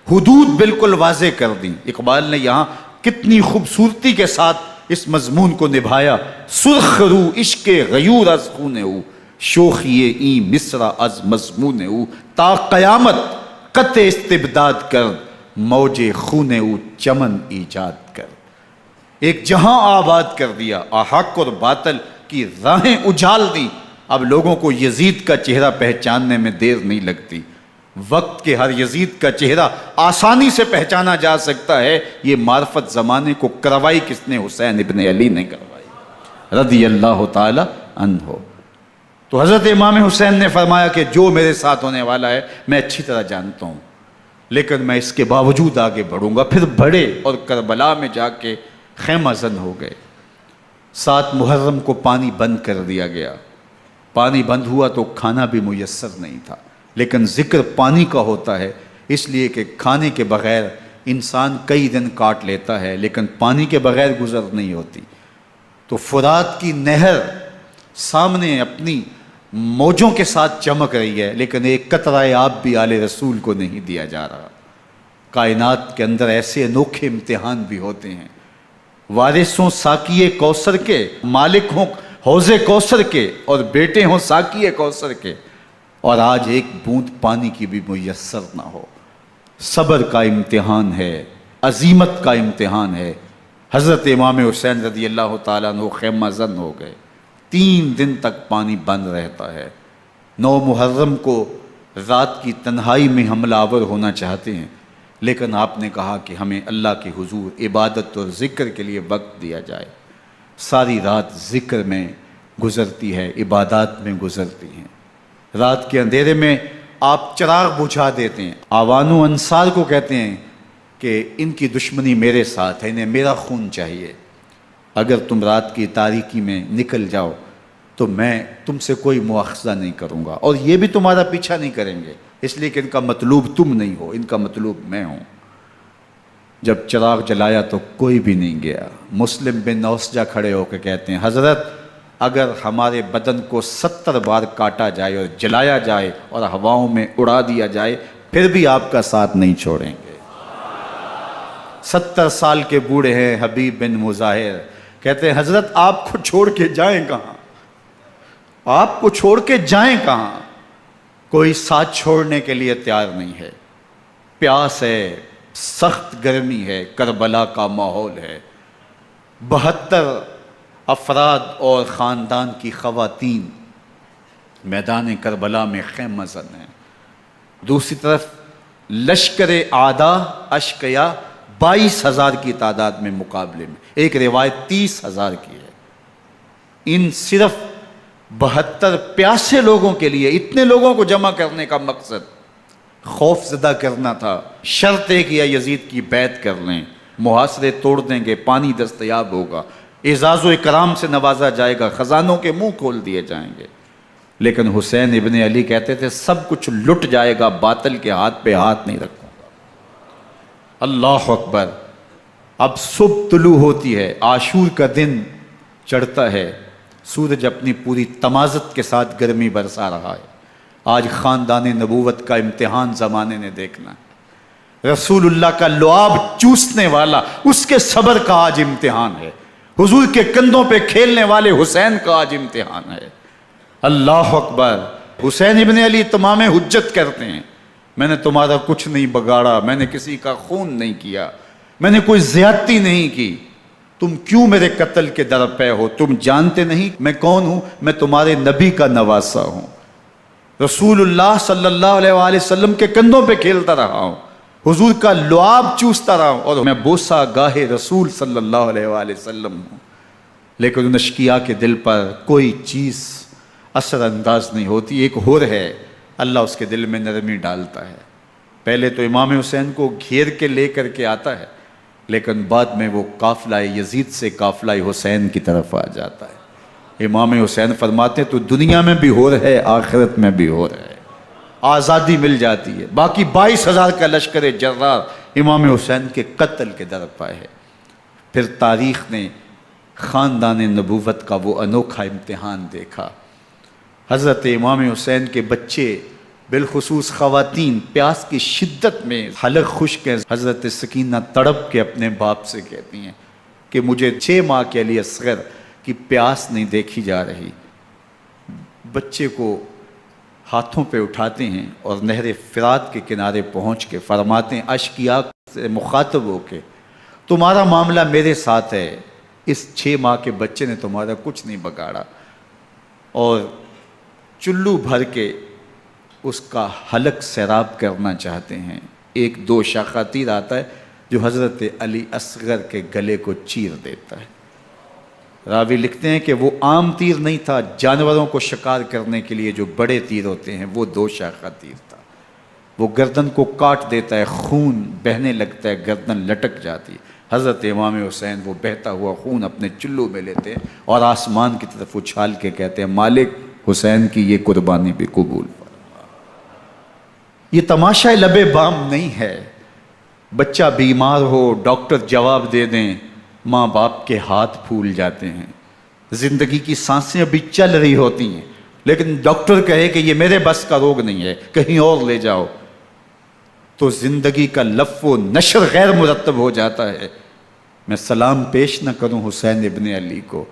A: حدود بالکل واضح کر دیں۔ اقبال نے یہاں کتنی خوبصورتی کے ساتھ اس مضمون کو نبھایا۔ سرخ رو عشق غیور از خون او، شوخی این مصرع از مضمون او، تا قیامت قطع استبداد کر، موج خون او چمن ایجاد کر۔ ایک جہاں آباد کر دیا، حق اور باطل کی راہیں اجال دی۔ اب لوگوں کو یزید کا چہرہ پہچاننے میں دیر نہیں لگتی، وقت کے ہر یزید کا چہرہ آسانی سے پہچانا جا سکتا ہے۔ یہ معرفت زمانے کو کروائی کس نے؟ حسین ابن علی نے کروائی رضی اللہ تعالی عنہ۔ تو حضرت امام حسین نے فرمایا کہ جو میرے ساتھ ہونے والا ہے میں اچھی طرح جانتا ہوں، لیکن میں اس کے باوجود آگے بڑھوں گا۔ پھر بڑھے اور کربلا میں جا کے خیمہ زن ہو گئے۔ 7 محرم کو پانی بند کر دیا گیا، پانی بند ہوا تو کھانا بھی میسر نہیں تھا، لیکن ذکر پانی کا ہوتا ہے اس لیے کہ کھانے کے بغیر انسان کئی دن کاٹ لیتا ہے، لیکن پانی کے بغیر گزر نہیں ہوتی۔ تو فرات کی نہر سامنے اپنی موجوں کے ساتھ چمک رہی ہے، لیکن ایک قطرہ آب بھی آل رسول کو نہیں دیا جا رہا۔ کائنات کے اندر ایسے انوکھے امتحان بھی ہوتے ہیں، وارث ہوں ساقی کوثر کے، مالک ہوں حوض کوثر کے، اور بیٹے ہوں ساقی کوثر کے، اور آج ایک بوند پانی کی بھی میسر نہ ہو۔ صبر کا امتحان ہے، عزیمت کا امتحان ہے۔ حضرت امام حسین رضی اللہ تعالیٰ عنہ خیمہ زن ہو گئے، 3 دن تک پانی بند رہتا ہے۔ 9 محرم کو رات کی تنہائی میں حملہ آور ہونا چاہتے ہیں، لیکن آپ نے کہا کہ ہمیں اللہ کے حضور عبادت اور ذکر کے لیے وقت دیا جائے۔ ساری رات ذکر میں گزرتی ہے، عبادات میں گزرتی ہیں۔ رات کے اندھیرے میں آپ چراغ بجھا دیتے ہیں۔ آوان و انصار کو کہتے ہیں کہ ان کی دشمنی میرے ساتھ ہے، انہیں میرا خون چاہیے، اگر تم رات کی تاریکی میں نکل جاؤ تو میں تم سے کوئی مواخذہ نہیں کروں گا، اور یہ بھی تمہارا پیچھا نہیں کریں گے، اس لیے کہ ان کا مطلوب تم نہیں ہو، ان کا مطلوب میں ہوں۔ جب چراغ جلایا تو کوئی بھی نہیں گیا۔ مسلم بن اوسجہ کھڑے ہو کے کہتے ہیں حضرت اگر ہمارے بدن کو 70 بار کاٹا جائے اور جلایا جائے اور ہواؤں میں اڑا دیا جائے پھر بھی آپ کا ساتھ نہیں چھوڑیں گے۔ 70 سال کے بوڑھے ہیں حبیب بن مظاہر، کہتے ہیں حضرت آپ کو چھوڑ کے جائیں کہاں، آپ کو چھوڑ کے جائیں کہاں؟ کوئی ساتھ چھوڑنے کے لیے تیار نہیں ہے۔ پیاس ہے، سخت گرمی ہے، کربلا کا ماحول ہے، 72 افراد اور خاندان کی خواتین میدان کربلا میں خیمہ زن ہیں۔ دوسری طرف لشکر اعداء اشقیا 22,000 کی تعداد میں مقابلے میں، ایک روایت 30,000 کی ہے۔ ان صرف 72 پیاسے لوگوں کے لیے اتنے لوگوں کو جمع کرنے کا مقصد خوف زدہ کرنا تھا۔ شرط ہے کہ یزید کی بیعت کر لیں، محاصرے توڑ دیں گے، پانی دستیاب ہوگا، اعزاز و اکرام سے نوازا جائے گا، خزانوں کے منہ کھول دیے جائیں گے۔ لیکن حسین ابن علی کہتے تھے سب کچھ لٹ جائے گا، باطل کے ہاتھ پہ ہاتھ نہیں رکھوں گا۔ اللہ اکبر۔ اب صبح طلوع ہوتی ہے، عاشور کا دن چڑھتا ہے، سورج اپنی پوری تمازت کے ساتھ گرمی برسا رہا ہے۔ آج خاندان نبوت کا امتحان زمانے نے دیکھنا ہے۔ رسول اللہ کا لعاب چوسنے والا اس کے صبر کا آج امتحان ہے۔ حضور کے کندھوں پہ کھیلنے والے حسین کا آج امتحان ہے۔ اللہ اکبر۔ حسین ابن علی تمام حجت کرتے ہیں میں نے تمہارا کچھ نہیں بگاڑا، میں نے کسی کا خون نہیں کیا، میں نے کوئی زیادتی نہیں کی، تم کیوں میرے قتل کے در پہ ہو؟ تم جانتے نہیں میں کون ہوں؟ میں تمہارے نبی کا نواسا ہوں، رسول اللہ صلی اللہ علیہ وآلہ وسلم کے کندھوں پہ کھیلتا رہا ہوں، حضور کا لعاب چوستا رہا ہوں، اور میں بوسہ گاہ رسول صلی اللہ علیہ وآلہ وسلم ہوں۔ لیکن ان اشقیاء کے دل پر کوئی چیز اثر انداز نہیں ہوتی۔ ایک ہور ہے، اللہ اس کے دل میں نرمی ڈالتا ہے۔ پہلے تو امام حسین کو گھیر کے لے کر کے آتا ہے، لیکن بعد میں وہ قافلہ یزید سے قافلہ حسین کی طرف آ جاتا ہے۔ امام حسین فرماتے ہیں تو دنیا میں بھی ہور ہے، آخرت میں بھی ہور ہے، آزادی مل جاتی ہے۔ باقی 22,000 کا لشکر جرار امام حسین کے قتل کے در پہ ہے۔ پھر تاریخ نے خاندان نبوت کا وہ انوکھا امتحان دیکھا۔ حضرت امام حسین کے بچے بالخصوص خواتین پیاس کی شدت میں حلق خشک ہیں۔ حضرت سکینہ تڑپ کے اپنے باپ سے کہتی ہیں کہ مجھے 6 ماہ کے علی اصغر کی پیاس نہیں دیکھی جا رہی۔ بچے کو ہاتھوں پہ اٹھاتے ہیں اور نہر فرات کے کنارے پہنچ کے فرماتے ہیں اشقیاء سے مخاطب ہو کے تمہارا معاملہ میرے ساتھ ہے، اس 6 ماہ کے بچے نے تمہارا کچھ نہیں بگاڑا، اور چلو بھر کے اس کا حلق سیراب کرنا چاہتے ہیں۔ ایک 2 شاخہ تیر آتا ہے جو حضرت علی اصغر کے گلے کو چیر دیتا ہے۔ راوی لکھتے ہیں کہ وہ عام تیر نہیں تھا، جانوروں کو شکار کرنے کے لیے جو بڑے تیر ہوتے ہیں وہ 2 شاخہ تیر تھا۔ وہ گردن کو کاٹ دیتا ہے، خون بہنے لگتا ہے، گردن لٹک جاتی ہے۔ حضرت امام حسین وہ بہتا ہوا خون اپنے چلو میں لیتے ہیں اور آسمان کی طرف اچھال کے کہتے ہیں مالک حسین کی یہ قربانی بھی قبول فرما۔ یہ تماشا لب بام نہیں ہے۔ بچہ بیمار ہو، ڈاکٹر جواب دے دیں، ماں باپ کے ہاتھ پھول جاتے ہیں۔ زندگی کی سانسیں ابھی چل رہی ہوتی ہیں، لیکن ڈاکٹر کہے کہ یہ میرے بس کا روگ نہیں ہے، کہیں اور لے جاؤ، تو زندگی کا لف و نشر غیر مرتب ہو جاتا ہے۔ میں سلام پیش نہ کروں حسین ابن علی کو،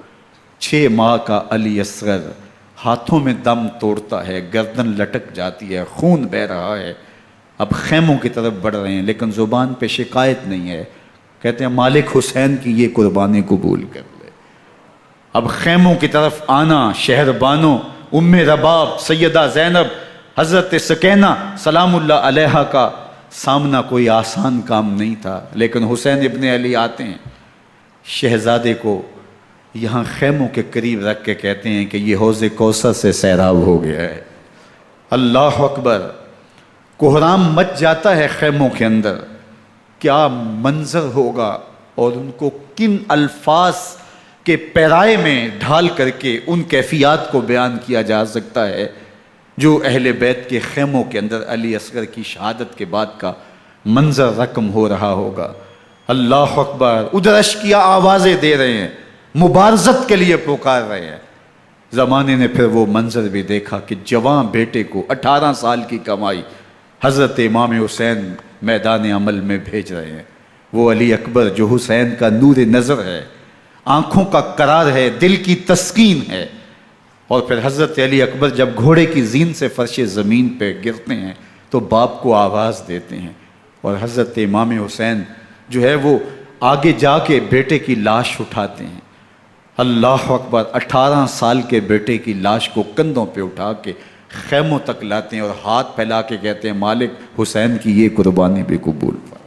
A: 6 ماہ کا علی اصغر ہاتھوں میں دم توڑتا ہے، گردن لٹک جاتی ہے، خون بہہ رہا ہے۔ اب خیموں کی طرف بڑھ رہے ہیں، لیکن زبان پہ شکایت نہیں ہے۔ کہتے ہیں مالک حسین کی یہ قربانی قبول کر لے۔ اب خیموں کی طرف آنا، شہر بانو، ام رباب، سیدہ زینب، حضرت سکینہ سلام اللہ علیہا کا سامنا کوئی آسان کام نہیں تھا، لیکن حسین ابن علی آتے ہیں، شہزادے کو یہاں خیموں کے قریب رکھ کے کہتے ہیں کہ یہ حوض کوثر سے سیراب ہو گیا ہے۔ اللہ اکبر! کوہرام مچ جاتا ہے خیموں کے اندر، کیا منظر ہوگا، اور ان کو کن الفاظ کے پیرائے میں ڈھال کر کے ان کیفیات کو بیان کیا جا سکتا ہے جو اہل بیت کے خیموں کے اندر علی اصغر کی شہادت کے بعد کا منظر رقم ہو رہا ہوگا۔ اللہ اکبر! ادھر اشکیا آوازیں دے رہے ہیں، مبارزت کے لیے پکار رہے ہیں۔ زمانے نے پھر وہ منظر بھی دیکھا کہ جوان بیٹے کو 18 سال کی کمائی حضرت امام حسین میدان عمل میں بھیج رہے ہیں۔ وہ علی اکبر جو حسین کا نور نظر ہے، آنکھوں کا قرار ہے، دل کی تسکین ہے۔ اور پھر حضرت علی اکبر جب گھوڑے کی زین سے فرش زمین پہ گرتے ہیں تو باپ کو آواز دیتے ہیں، اور حضرت امام حسین جو ہے وہ آگے جا کے بیٹے کی لاش اٹھاتے ہیں۔ اللہ اکبر! 18 سال کے بیٹے کی لاش کو کندھوں پہ اٹھا کے خیموں تک لاتے ہیں اور ہاتھ پھیلا کے کہتے ہیں مالک حسین کی یہ قربانی بھی قبول فرما۔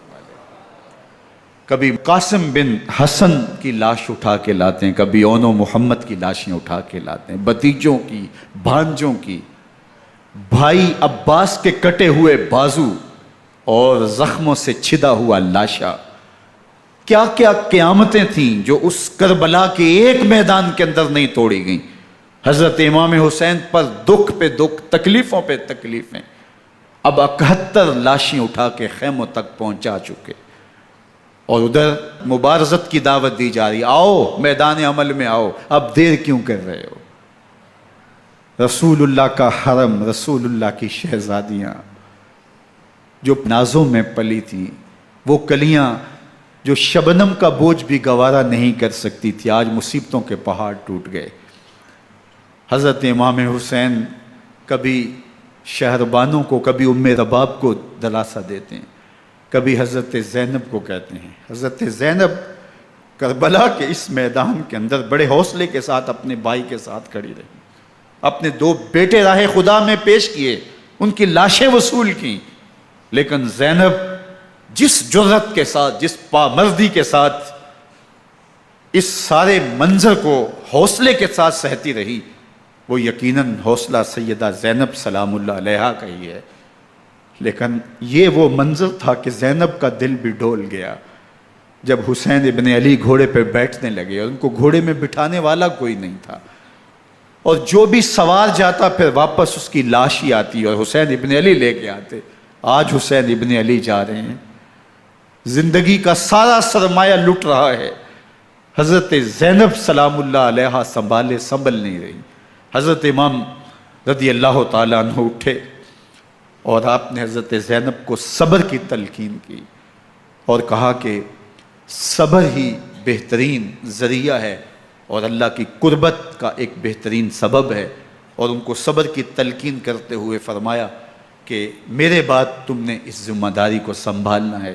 A: کبھی قاسم بن حسن کی لاش اٹھا کے لاتے ہیں، کبھی اون و محمد کی لاشیں اٹھا کے لاتے ہیں، بھتیجوں کی، بھانجوں کی، بھائی عباس کے کٹے ہوئے بازو اور زخموں سے چھدا ہوا لاشا۔ کیا کیا قیامتیں تھیں جو اس کربلا کے ایک میدان کے اندر نہیں توڑی گئیں۔ حضرت امام حسین پر دکھ پہ دکھ، تکلیفوں پہ تکلیفیں۔ اب 71 لاشیں اٹھا کے خیموں تک پہنچا چکے، اور ادھر مبارزت کی دعوت دی جا رہی، آؤ میدان عمل میں آؤ، اب دیر کیوں کر رہے ہو۔ رسول اللہ کا حرم، رسول اللہ کی شہزادیاں جو نازوں میں پلی تھیں، وہ کلیاں جو شبنم کا بوجھ بھی گوارا نہیں کر سکتی تھی، آج مصیبتوں کے پہاڑ ٹوٹ گئے۔ حضرت امام حسین کبھی شہربانوں کو، کبھی ام رباب کو دلاسا دیتے ہیں، کبھی حضرت زینب کو کہتے ہیں۔ حضرت زینب کربلا کے اس میدان کے اندر بڑے حوصلے کے ساتھ اپنے بھائی کے ساتھ کھڑی رہی، اپنے 2 بیٹے راہ خدا میں پیش کیے، ان کی لاشیں وصول کیں، لیکن زینب جس جرأت کے ساتھ، جس پامردی کے ساتھ اس سارے منظر کو حوصلے کے ساتھ سہتی رہی، وہ یقیناً حوصلہ سیدہ زینب سلام اللہ علیہا کا ہی ہے۔ لیکن یہ وہ منظر تھا کہ زینب کا دل بھی ڈول گیا جب حسین ابن علی گھوڑے پہ بیٹھنے لگے، اور ان کو گھوڑے میں بٹھانے والا کوئی نہیں تھا، اور جو بھی سوار جاتا پھر واپس اس کی لاش ہی آتی اور حسین ابن علی لے کے آتے۔ آج حسین ابن علی جا رہے ہیں، زندگی کا سارا سرمایہ لٹ رہا ہے، حضرت زینب سلام اللہ علیہا سنبھل نہیں رہی۔ حضرت امام رضی اللہ تعالیٰ عنہ اٹھے اور آپ نے حضرت زینب کو صبر کی تلقین کی اور کہا کہ صبر ہی بہترین ذریعہ ہے اور اللہ کی قربت کا ایک بہترین سبب ہے، اور ان کو صبر کی تلقین کرتے ہوئے فرمایا کہ میرے بعد تم نے اس ذمہ داری کو سنبھالنا ہے،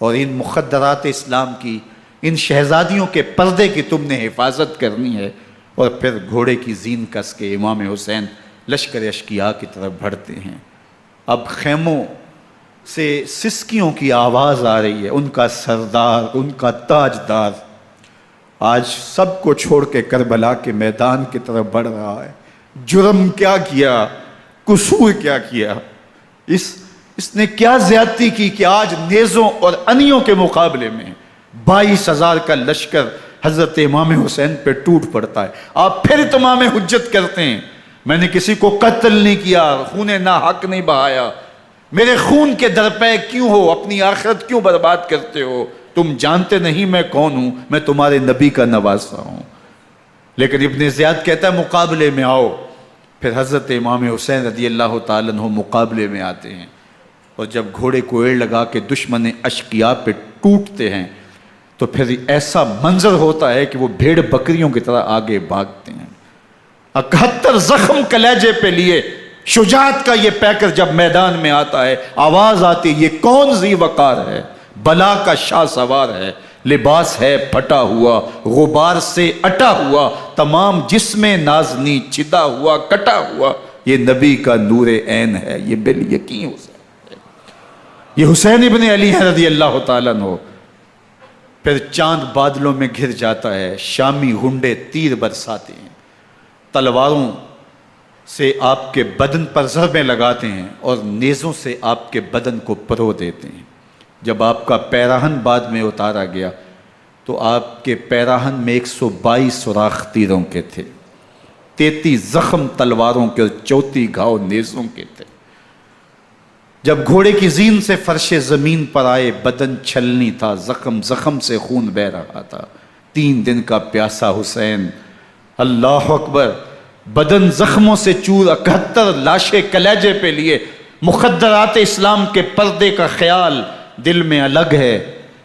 A: اور ان مخدرات اسلام کی، ان شہزادیوں کے پردے کی تم نے حفاظت کرنی ہے۔ اور پھر گھوڑے کی زین کس کے امام حسین لشکر اشکیا کی طرف بڑھتے ہیں۔ اب خیموں سے سسکیوں کی آواز آ رہی ہے، ان کا سردار، ان کا تاجدار آج سب کو چھوڑ کے کربلا کے میدان کی طرف بڑھ رہا ہے۔ جرم کیا کیا، قصور کیا کیا، اس نے کیا زیادتی کی کہ آج نیزوں اور انیوں کے مقابلے میں 22,000 کا لشکر حضرت امام حسین پہ ٹوٹ پڑتا ہے۔ آپ پھر اتمام حجت کرتے ہیں، میں نے کسی کو قتل نہیں کیا، خون ناحق نہیں بہایا، میرے خون کے درپے کیوں ہو، اپنی آخرت کیوں برباد کرتے ہو، تم جانتے نہیں میں کون ہوں، میں تمہارے نبی کا نواسا ہوں۔ لیکن ابن زیاد کہتا ہے مقابلے میں آؤ۔ پھر حضرت امام حسین رضی اللہ تعالیٰ عنہ مقابلے میں آتے ہیں، اور جب گھوڑے کو ایڑ لگا کے دشمن اشقیاء پہ ٹوٹتے ہیں تو پھر ایسا منظر ہوتا ہے کہ وہ بھیڑ بکریوں کی طرح آگے بھاگتے ہیں۔ 71 زخم کلیجے پہ لیے شجاعت کا یہ پیکر جب میدان میں آتا ہے، آواز آتی یہ کون ذی وقار ہے، بلا کا شاہ سوار ہے، لباس ہے پھٹا ہوا، غبار سے اٹا ہوا، تمام جسم نازنی چدا ہوا کٹا ہوا، یہ نبی کا نور عین ہے، یہ بال یقین ہو سکتا ہے، یہ حسین ابن علی ہیں رضی اللہ تعالیٰ عنہ۔ پھر چاند بادلوں میں گھر جاتا ہے، شامی غنڈے تیر برساتے ہیں، تلواروں سے آپ کے بدن پر ضربیں لگاتے ہیں اور نیزوں سے آپ کے بدن کو پرو دیتے ہیں۔ جب آپ کا پیراہن بعد میں اتارا گیا تو آپ کے پیراہن میں 122 سوراخ تیروں کے تھے، 33 زخم تلواروں کے اور 34 گھاؤ نیزوں کے تھے۔ جب گھوڑے کی زین سے فرش زمین پر آئے، بدن چھلنی تھا، زخم زخم سے خون بہ رہا تھا۔ 3 دن کا پیاسا حسین، اللہ اکبر، بدن زخموں سے چور، 71 لاشیں کلیجے پہ لیے، مخدرات اسلام کے پردے کا خیال دل میں الگ ہے،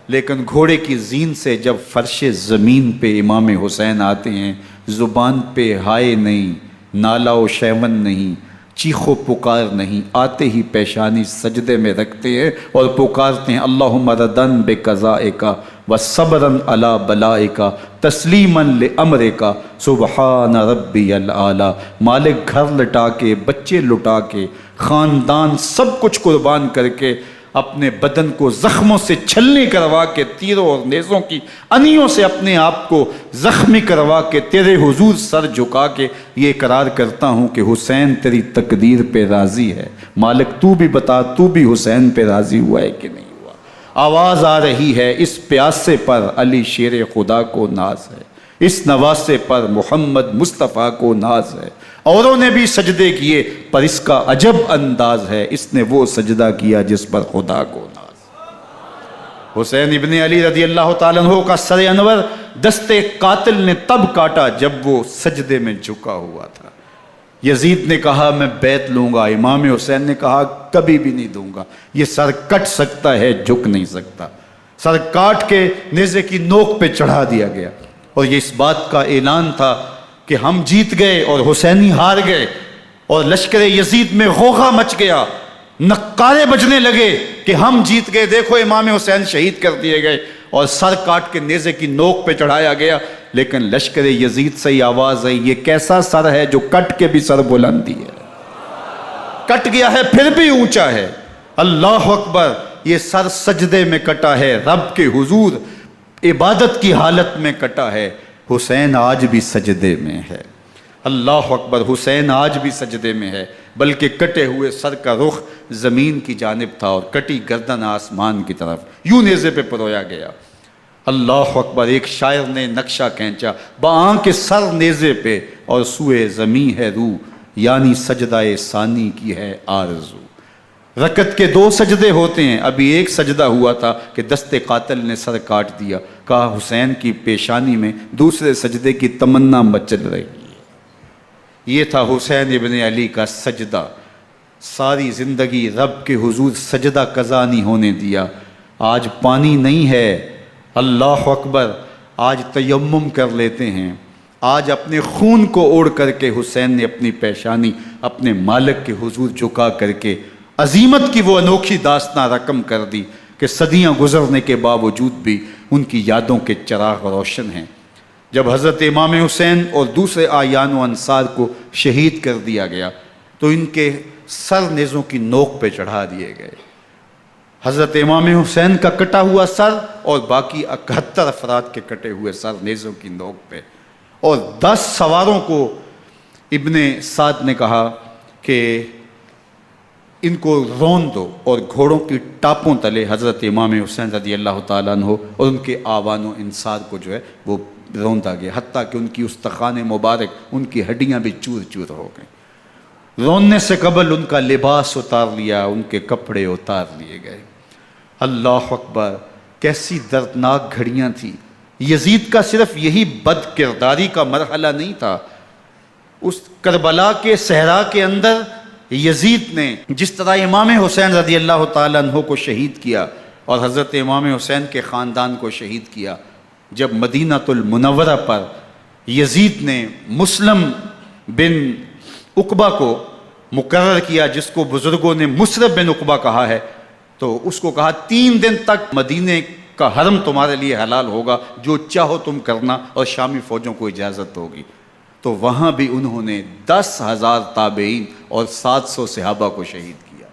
A: لیکن گھوڑے کی زین سے جب فرش زمین پہ امام حسین آتے ہیں، زبان پہ ہائے نہیں، نالا و شیون نہیں، چیخ و پکار نہیں، آتے ہی پیشانی سجدے میں رکھتے ہیں اور پکارتے ہیں اللہم ردن بقضائک وصبرن علی بلائک تسلیما لامرک سبحان ربی الاعلی۔ مالک گھر لٹا کے، بچے لٹا کے، خاندان سب کچھ قربان کر کے، اپنے بدن کو زخموں سے چھلنی کروا کے، تیروں اور نیزوں کی انیوں سے اپنے آپ کو زخمی کروا کے، تیرے حضور سر جھکا کے یہ اقرار کرتا ہوں کہ حسین تیری تقدیر پہ راضی ہے۔ مالک تو بھی بتا، تو بھی حسین پہ راضی ہوا ہے کہ نہیں ہوا؟ آواز آ رہی ہے، اس پیاسے پر علی شیر خدا کو ناز ہے، اس نواسے پر محمد مصطفیٰ کو ناز ہے۔ اوروں نے بھی سجدے کیے پر اس کا عجب انداز ہے، اس نے وہ سجدہ کیا جس پر خدا کو ناز۔ حسین ابن علی رضی اللہ تعالیٰ عنہ کا سر انور دستے قاتل نے تب کاٹا جب وہ سجدے میں جھکا ہوا تھا۔ یزید نے کہا میں بیعت لوں گا، امام حسین نے کہا کبھی بھی نہیں دوں گا، یہ سر کٹ سکتا ہے، جھک نہیں سکتا۔ سر کاٹ کے نیزے کی نوک پہ چڑھا دیا گیا، اور یہ اس بات کا اعلان تھا کہ ہم جیت گئے اور حسینی ہار گئے، اور لشکر یزید میں غوغا مچ گیا، نقارے بجنے لگے کہ ہم جیت گئے، دیکھو امام حسین شہید کر دیے گئے، اور سر کاٹ کے نیزے کی نوک پہ چڑھایا گیا۔ لیکن لشکر یزید سے یہ آواز آئی، یہ کیسا سر ہے جو کٹ کے بھی سر بلندی ہے، کٹ گیا ہے پھر بھی اونچا ہے۔ اللہ اکبر، یہ سر سجدے میں کٹا ہے، رب کے حضور عبادت کی حالت میں کٹا ہے۔ حسین آج بھی سجدے میں ہے، اللہ اکبر، حسین آج بھی سجدے میں ہے، بلکہ کٹے ہوئے سر کا رخ زمین کی جانب تھا اور کٹی گردن آسمان کی طرف، یوں نیزے پہ پرویا گیا۔ اللہ اکبر، ایک شاعر نے نقشہ کھینچا، بآنکھ سر نیزے پہ اور سوئے زمین ہے روح، یعنی سجدہ ثانی کی ہے آرزو۔ رکعت کے 2 سجدے ہوتے ہیں، ابھی ایک سجدہ ہوا تھا کہ دست قاتل نے سر کاٹ دیا، کہا حسین کی پیشانی میں دوسرے سجدے کی تمنا مچل رہی ہے۔ یہ تھا حسین ابن علی کا سجدہ، ساری زندگی رب کے حضور سجدہ قضا نہیں ہونے دیا۔ آج پانی نہیں ہے، اللہ اکبر، آج تیمم کر لیتے ہیں، آج اپنے خون کو اوڑھ کر کے حسین نے اپنی پیشانی اپنے مالک کے حضور جھکا کر کے عظیمت کی وہ انوکھی داستان رقم کر دی کہ صدیاں گزرنے کے باوجود بھی ان کی یادوں کے چراغ روشن ہیں۔ جب حضرت امام حسین اور دوسرے اعیان و انصار کو شہید کر دیا گیا تو ان کے سر نیزوں کی نوک پہ چڑھا دیے گئے۔ حضرت امام حسین کا کٹا ہوا سر اور باقی 71 افراد کے کٹے ہوئے سر نیزوں کی نوک پہ، اور 10 سواروں کو ابن سعد نے کہا کہ ان کو رون دو، اور گھوڑوں کی ٹاپوں تلے حضرت امام حسین رضی اللہ تعالیٰ عنہ اور ان کے آوان و انصار کو جو ہے وہ روندا گیا، حتیٰ کہ ان کی استخوان مبارک، ان کی ہڈیاں بھی چور چور ہو گئیں۔ روننے سے قبل ان کا لباس اتار لیا، ان کے کپڑے اتار لیے گئے۔ اللہ اکبر، کیسی دردناک گھڑیاں تھیں۔ یزید کا صرف یہی بد کرداری کا مرحلہ نہیں تھا، اس کربلا کے صحرا کے اندر یزید نے جس طرح امام حسین رضی اللہ تعالیٰ عنہ کو شہید کیا اور حضرت امام حسین کے خاندان کو شہید کیا، جب مدینہ المنورہ پر یزید نے مسلم بن عقبہ کو مقرر کیا، جس کو بزرگوں نے مصرب بن عقبہ کہا ہے، تو اس کو کہا 3 دن تک مدینے کا حرم تمہارے لیے حلال ہوگا، جو چاہو تم کرنا، اور شامی فوجوں کو اجازت ہوگی۔ تو وہاں بھی انہوں نے 10,000 تابعین اور 700 صحابہ کو شہید کیا۔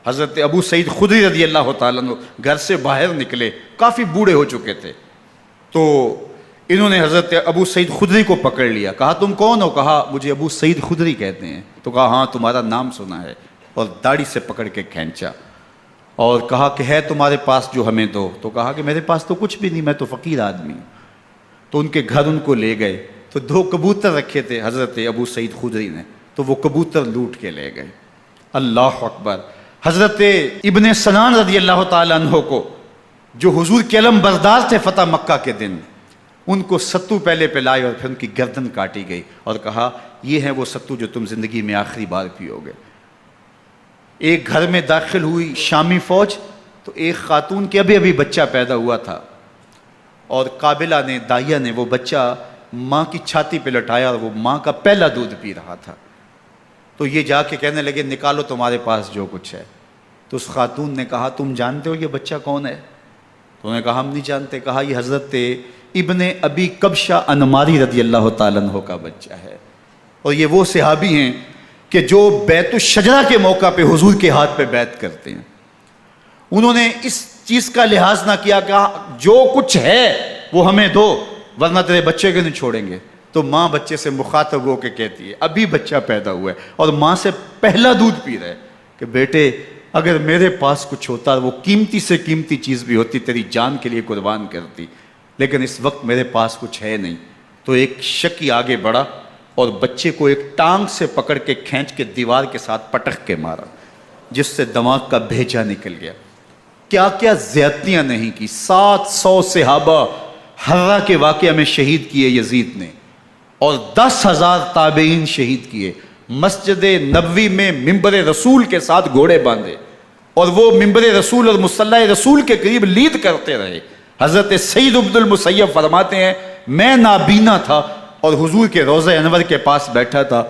A: حضرت ابو سعید خدری رضی اللہ تعالیٰ عنہ گھر سے باہر نکلے، کافی بوڑھے ہو چکے تھے، تو انہوں نے حضرت ابو سعید خدری کو پکڑ لیا، کہا تم کون ہو؟ کہا مجھے ابو سعید خدری کہتے ہیں۔ تو کہا ہاں تمہارا نام سنا ہے، اور داڑھی سے پکڑ کے کھینچا اور کہا کہ ہے تمہارے پاس جو ہمیں دو؟ تو کہا کہ میرے پاس تو کچھ بھی نہیں، میں تو فقیر آدمی ہوں۔ تو ان کے گھر ان کو لے گئے، تو 2 کبوتر رکھے تھے حضرت ابو سعید خدری نے، تو وہ کبوتر لوٹ کے لے گئے۔ اللہ اکبر۔ حضرت ابن سنان رضی اللہ تعالیٰ عنہ کو، جو حضور کے علم بردار تھے فتح مکہ کے دن، ان کو ستو پہلے پلائے اور پھر ان کی گردن کاٹی گئی اور کہا یہ ہے وہ ستو جو تم زندگی میں آخری بار پیو گے۔ ایک گھر میں داخل ہوئی شامی فوج، تو ایک خاتون کے ابھی بچہ پیدا ہوا تھا، اور قابلہ نے، دائیا نے وہ بچہ ماں کی چھاتی پہ لٹایا، اور وہ ماں کا پہلا دودھ پی رہا تھا۔ تو یہ جا کے کہنے لگے نکالو تمہارے پاس جو کچھ ہے۔ تو اس خاتون نے کہا تم جانتے ہو یہ بچہ کون ہے؟ تو انہوں نے کہا ہم نہیں جانتے۔ کہا یہ حضرت ابن ابی کبشہ انماری رضی اللہ تعالیٰ عنہ کا بچہ ہے، اور یہ وہ صحابی ہیں کہ جو بیعت الشجرہ کے موقع پہ حضور کے ہاتھ پہ بیعت کرتے ہیں۔ انہوں نے اس چیز کا لحاظ نہ کیا کہ جو کچھ ہے وہ ہمیں دو ورنہ تیرے بچے کو نہیں چھوڑیں گے۔ تو ماں بچے سے مخاطب ہو کے کہتی ہے، ابھی بچہ پیدا ہوا ہے اور ماں سے پہلا دودھ پی رہا ہے، کہ بیٹے اگر میرے پاس کچھ ہوتا، وہ قیمتی سے قیمتی چیز بھی ہوتی، تیری جان کے لیے قربان کرتی، لیکن اس وقت میرے پاس کچھ ہے نہیں۔ تو ایک شکی آگے بڑھا اور بچے کو ایک ٹانگ سے پکڑ کے کھینچ کے دیوار کے ساتھ پٹک کے مارا، جس سے دماغ کا بھیجا نکل گیا۔ کیا کیا زیادتیاں نہیں کی۔ 700 صحابہ حرہ کے واقعہ میں شہید کیے یزید نے، اور 10,000 تابعین شہید کیے۔ مسجد نبوی میں ممبر رسول کے ساتھ گھوڑے باندھے، اور وہ ممبر رسول اور مصلی رسول کے قریب لید کرتے رہے۔ حضرت سعید عبد المسیب فرماتے ہیں میں نابینا تھا اور حضور کے روضہ انور کے پاس بیٹھا تھا،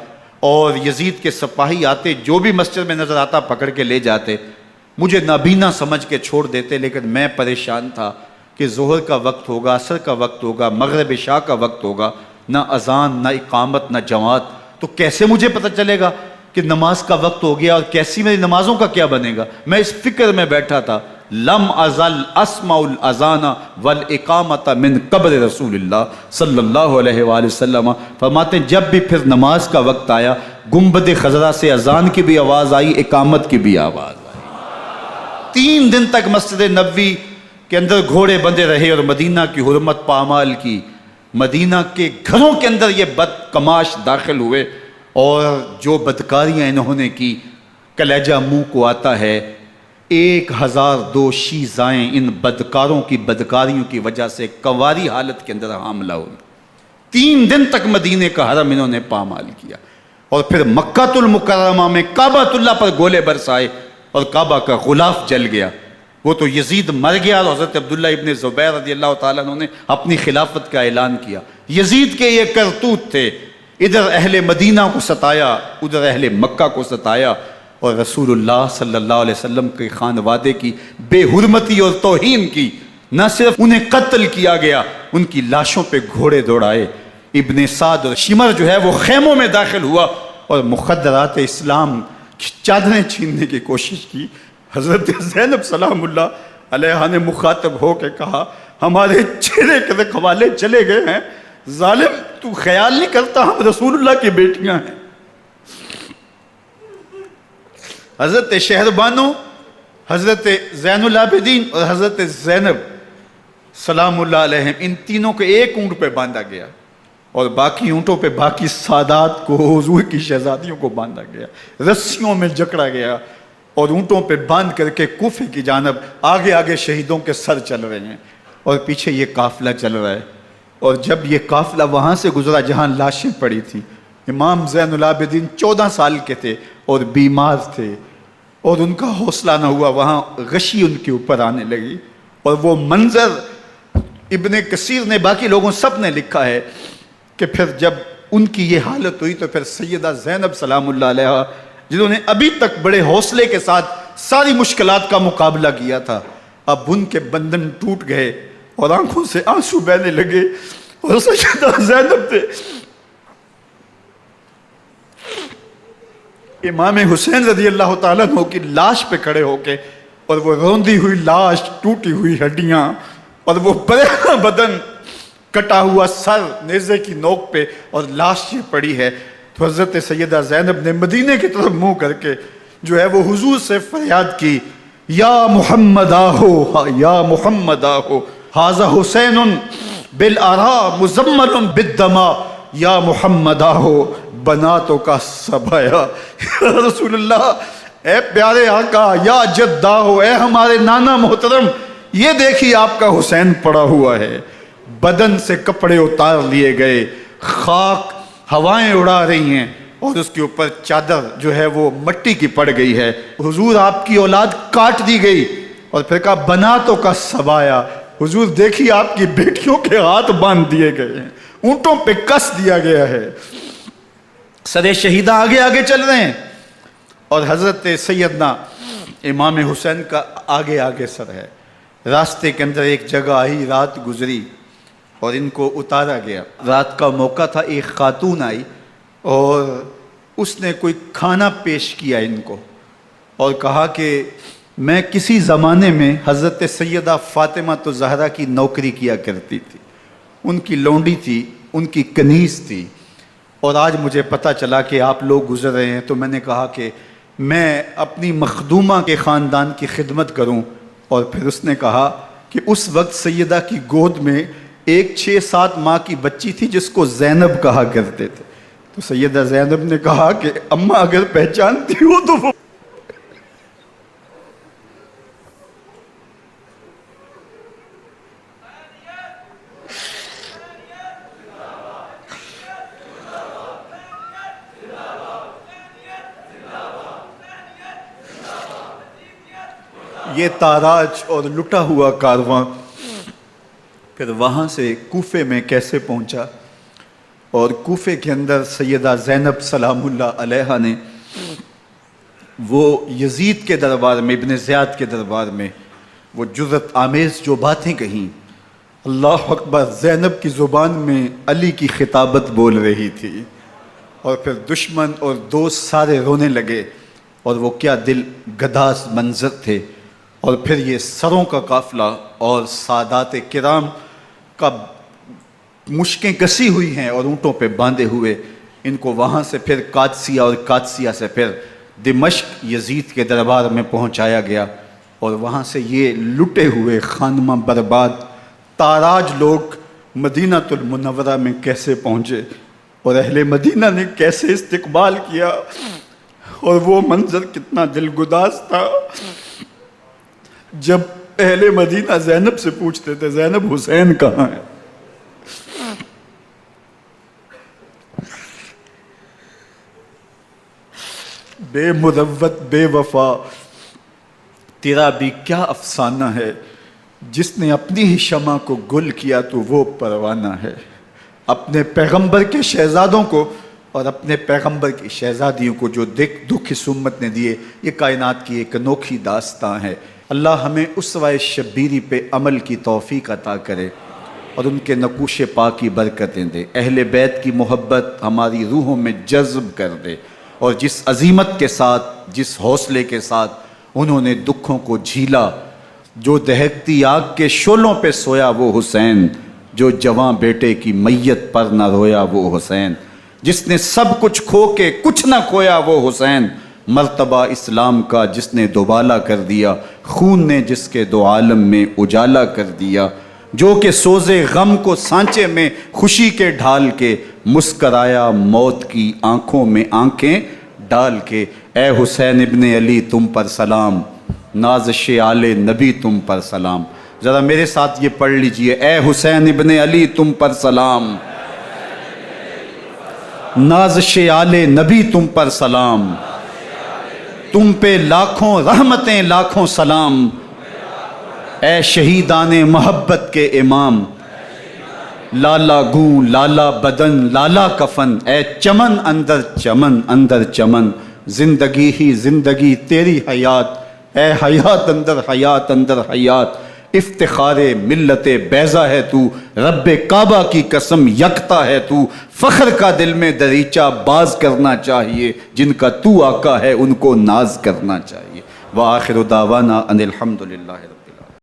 A: اور یزید کے سپاہی آتے، جو بھی مسجد میں نظر آتا پکڑ کے لے جاتے، مجھے نابینا سمجھ کے چھوڑ دیتے، لیکن میں پریشان تھا کہ ظہر کا وقت ہوگا، عصر کا وقت ہوگا، مغرب عشاء کا وقت ہوگا، نہ اذان نہ اقامت نہ جماعت، تو کیسے مجھے پتہ چلے گا کہ نماز کا وقت ہو گیا، اور کیسی میری نمازوں کا کیا بنے گا؟ میں اس فکر میں بیٹھا تھا۔ لم ازل اسمع الاذان والاقامت من قبل رسول اللہ صلی اللہ علیہ وآلہ وسلم۔ فرماتے ہیں جب بھی پھر نماز کا وقت آیا، گنبد خضرا سے اذان کی بھی آواز آئی، اقامت کی بھی آواز آئی۔ 3 دن تک مسجد نبوی کے اندر گھوڑے بندے رہے، اور مدینہ کی حرمت پامال کی۔ مدینہ کے گھروں کے اندر یہ بدکماش داخل ہوئے، اور جو بدکاریاں انہوں نے کی کلیجہ منہ کو آتا ہے۔ 1002 شیزائیں ان بدکاروں کی بدکاریوں کی وجہ سے کنواری حالت کے اندر حاملہ ہوئی۔ 3 دن تک مدینے کا حرم انہوں نے پامال کیا، اور پھر مکہ المکرمہ میں کعبۃ اللہ پر گولے برسائے، اور کعبہ کا غلاف جل گیا۔ وہ تو یزید مر گیا، اور حضرت عبداللہ ابن زبیر رضی اللہ تعالیٰ عنہ نے اپنی خلافت کا اعلان کیا۔ یزید کے یہ کرتوت تھے، ادھر اہل مدینہ کو ستایا، ادھر اہل مکہ کو ستایا، اور رسول اللہ صلی اللہ علیہ وسلم کے خانوادے کی بے حرمتی اور توہین کی۔ نہ صرف انہیں قتل کیا گیا، ان کی لاشوں پہ گھوڑے دوڑائے۔ ابن سعد اور شمر جو ہے وہ خیموں میں داخل ہوا اور مخدرات اسلام کی چادریں چھیننے کی کوشش کی۔ حضرت زینب سلام اللہ علیہ نے مخاطب ہو کے کہا ہمارے چہرے کے رکھوالے چلے گئے ہیں، ظالم تو خیال نہیں کرتا ہم رسول اللہ کی بیٹیاں ہیں۔ حضرت شہربانو، حضرت زین العابدین اور حضرت زینب سلام اللہ علیہم، ان تینوں کو ایک اونٹ پہ باندھا گیا، اور باقی اونٹوں پہ باقی سادات کو، حضور کی شہزادیوں کو باندھا گیا، رسیوں میں جکڑا گیا، اور اونٹوں پہ باندھ کر کے کوفے کی جانب آگے آگے شہیدوں کے سر چل رہے ہیں، اور پیچھے یہ قافلہ چل رہا ہے۔ اور جب یہ قافلہ وہاں سے گزرا جہاں لاشیں پڑی تھیں، امام زین العابدین 14 سال کے تھے اور بیمار تھے، اور ان کا حوصلہ نہ ہوا، وہاں غشی ان کے اوپر آنے لگی، اور وہ منظر ابن کثیر نے، باقی لوگوں سب نے لکھا ہے کہ پھر جب ان کی یہ حالت ہوئی تو پھر سیدہ زینب سلام اللہ علیہ، جنہوں نے ابھی تک بڑے حوصلے کے ساتھ ساری مشکلات کا مقابلہ کیا تھا، اب ان کے بندھن ٹوٹ گئے اور آنکھوں سے آنسو بہنے لگے، اور سیدہ زینب نے امام حسین رضی اللہ تعالیٰ عنہ کی لاش پہ کھڑے ہو کے، اور وہ روندی ہوئی لاش، ٹوٹی ہوئی ہڈیاں، اور وہ پریشان بدن، کٹا ہوا سر نیزے کی نوک پہ، اور لاش یہ پڑی ہے، تو حضرت سیدہ زینب نے مدینے کی طرف منہ کر کے جو ہے وہ حضور سے فریاد کی، یا محمد آہو، یا محمد آہو، ھذا حسین بالآراء مزمل بالدماء، یا محمد آہو بناتوں کا سبایا۔ یا رسول اللہ، اے پیارے آقا، یا جد آہو، اے ہمارے نانا محترم، یہ دیکھیے آپ کا حسین پڑا ہوا ہے، بدن سے کپڑے اتار لیے گئے، خاک ہوائیں اڑا رہی ہیں، اور اس کے اوپر چادر جو ہے وہ مٹی کی پڑ گئی ہے۔ حضور آپ کی اولاد کاٹ دی گئی، اور پھر کہا بناتوں کا سبایا، حضور دیکھیے آپ کی بیٹیوں کے ہاتھ باندھ دیے گئے ہیں، اونٹوں پہ کس دیا گیا ہے، سر شہیدہ آگے آگے چل رہے ہیں، اور حضرت سیدنا امام حسین کا آگے آگے سر ہے۔ راستے کے اندر ایک جگہ آئی، رات گزری اور ان کو اتارا گیا۔ رات کا موقع تھا، ایک خاتون آئی اور اس نے کوئی کھانا پیش کیا ان کو، اور کہا کہ میں کسی زمانے میں حضرت سیدہ فاطمہ تو زہرا کی نوکری کیا کرتی تھی، ان کی لونڈی تھی، ان کی کنیز تھی، اور آج مجھے پتہ چلا کہ آپ لوگ گزر رہے ہیں، تو میں نے کہا کہ میں اپنی مخدومہ کے خاندان کی خدمت کروں۔ اور پھر اس نے کہا کہ اس وقت سیدہ کی گود میں ایک 6-7 ماہ کی بچی تھی جس کو زینب کہا کرتے تھے، تو سیدہ زینب نے کہا کہ اماں اگر پہچانتی ہو تو وہ یہ تاراج اور لٹا ہوا کارواں پھر وہاں سے کوفے میں کیسے پہنچا، اور کوفے کے اندر سیدہ زینب سلام اللہ علیہا نے وہ یزید کے دربار میں، ابن زیاد کے دربار میں وہ جرأت آمیز جو باتیں کہیں، اللہ اکبر، زینب کی زبان میں علی کی خطابت بول رہی تھی، اور پھر دشمن اور دوست سارے رونے لگے، اور وہ کیا دل گداز منظر تھے۔ اور پھر یہ سروں کا قافلہ اور سادات کرام کا مشکیں کسی ہوئی ہیں اور اونٹوں پہ باندھے ہوئے، ان کو وہاں سے پھر قادسیہ، اور قادسیہ سے پھر دمشق یزید کے دربار میں پہنچایا گیا، اور وہاں سے یہ لٹے ہوئے خانمہ برباد تاراج لوگ مدینہ المنورہ میں کیسے پہنچے، اور اہل مدینہ نے کیسے استقبال کیا، اور وہ منظر کتنا دل گداز تھا جب اہل مدینہ زینب سے پوچھتے تھے زینب حسین کہاں ہے؟ بے مروت بے وفا تیرا بھی کیا افسانہ ہے، جس نے اپنی ہی شمع کو گل کیا تو وہ پروانہ ہے۔ اپنے پیغمبر کے شہزادوں کو اور اپنے پیغمبر کی شہزادیوں کو جو دکھ اس امت نے دیے، یہ کائنات کی ایک انوکھی داستان ہے۔ اللہ ہمیں اسوہ شبیری پہ عمل کی توفیق عطا کرے اور ان کے نقوش پاک کی برکتیں دے، اہل بیت کی محبت ہماری روحوں میں جذب کر دے، اور جس عظیمت کے ساتھ، جس حوصلے کے ساتھ انہوں نے دکھوں کو جھیلا، جو دہکتی آگ کے شعلوں پہ سویا وہ حسین، جو جواں بیٹے کی میت پر نہ رویا وہ حسین، جس نے سب کچھ کھو کے کچھ نہ کھویا وہ حسین، مرتبہ اسلام کا جس نے دوبالا کر دیا، خون نے جس کے دو عالم میں اجالا کر دیا، جو کہ سوزے غم کو سانچے میں خوشی کے ڈھال کے، مسکرایا موت کی آنکھوں میں آنکھیں ڈال کے۔ اے حسین ابن علی تم پر سلام، نازش آل نبی تم پر سلام۔ ذرا میرے ساتھ یہ پڑھ لیجئے، اے حسین ابن علی تم پر سلام، نازش آل نبی تم پر سلام، تم پہ لاکھوں رحمتیں لاکھوں سلام، اے شہیدان محبت کے امام، لالا گوں لالا بدن لالا کفن، اے چمن اندر چمن، زندگی ہی زندگی تیری حیات، اے حیات اندر حیات، افتخار ملت بیضا ہے تو، رب کعبہ کی قسم یکتا ہے تو، فخر کا دل میں دریچہ باز کرنا چاہیے، جن کا تو آقا ہے ان کو ناز کرنا چاہیے۔ وآخر دعوانا ان الحمد للہ۔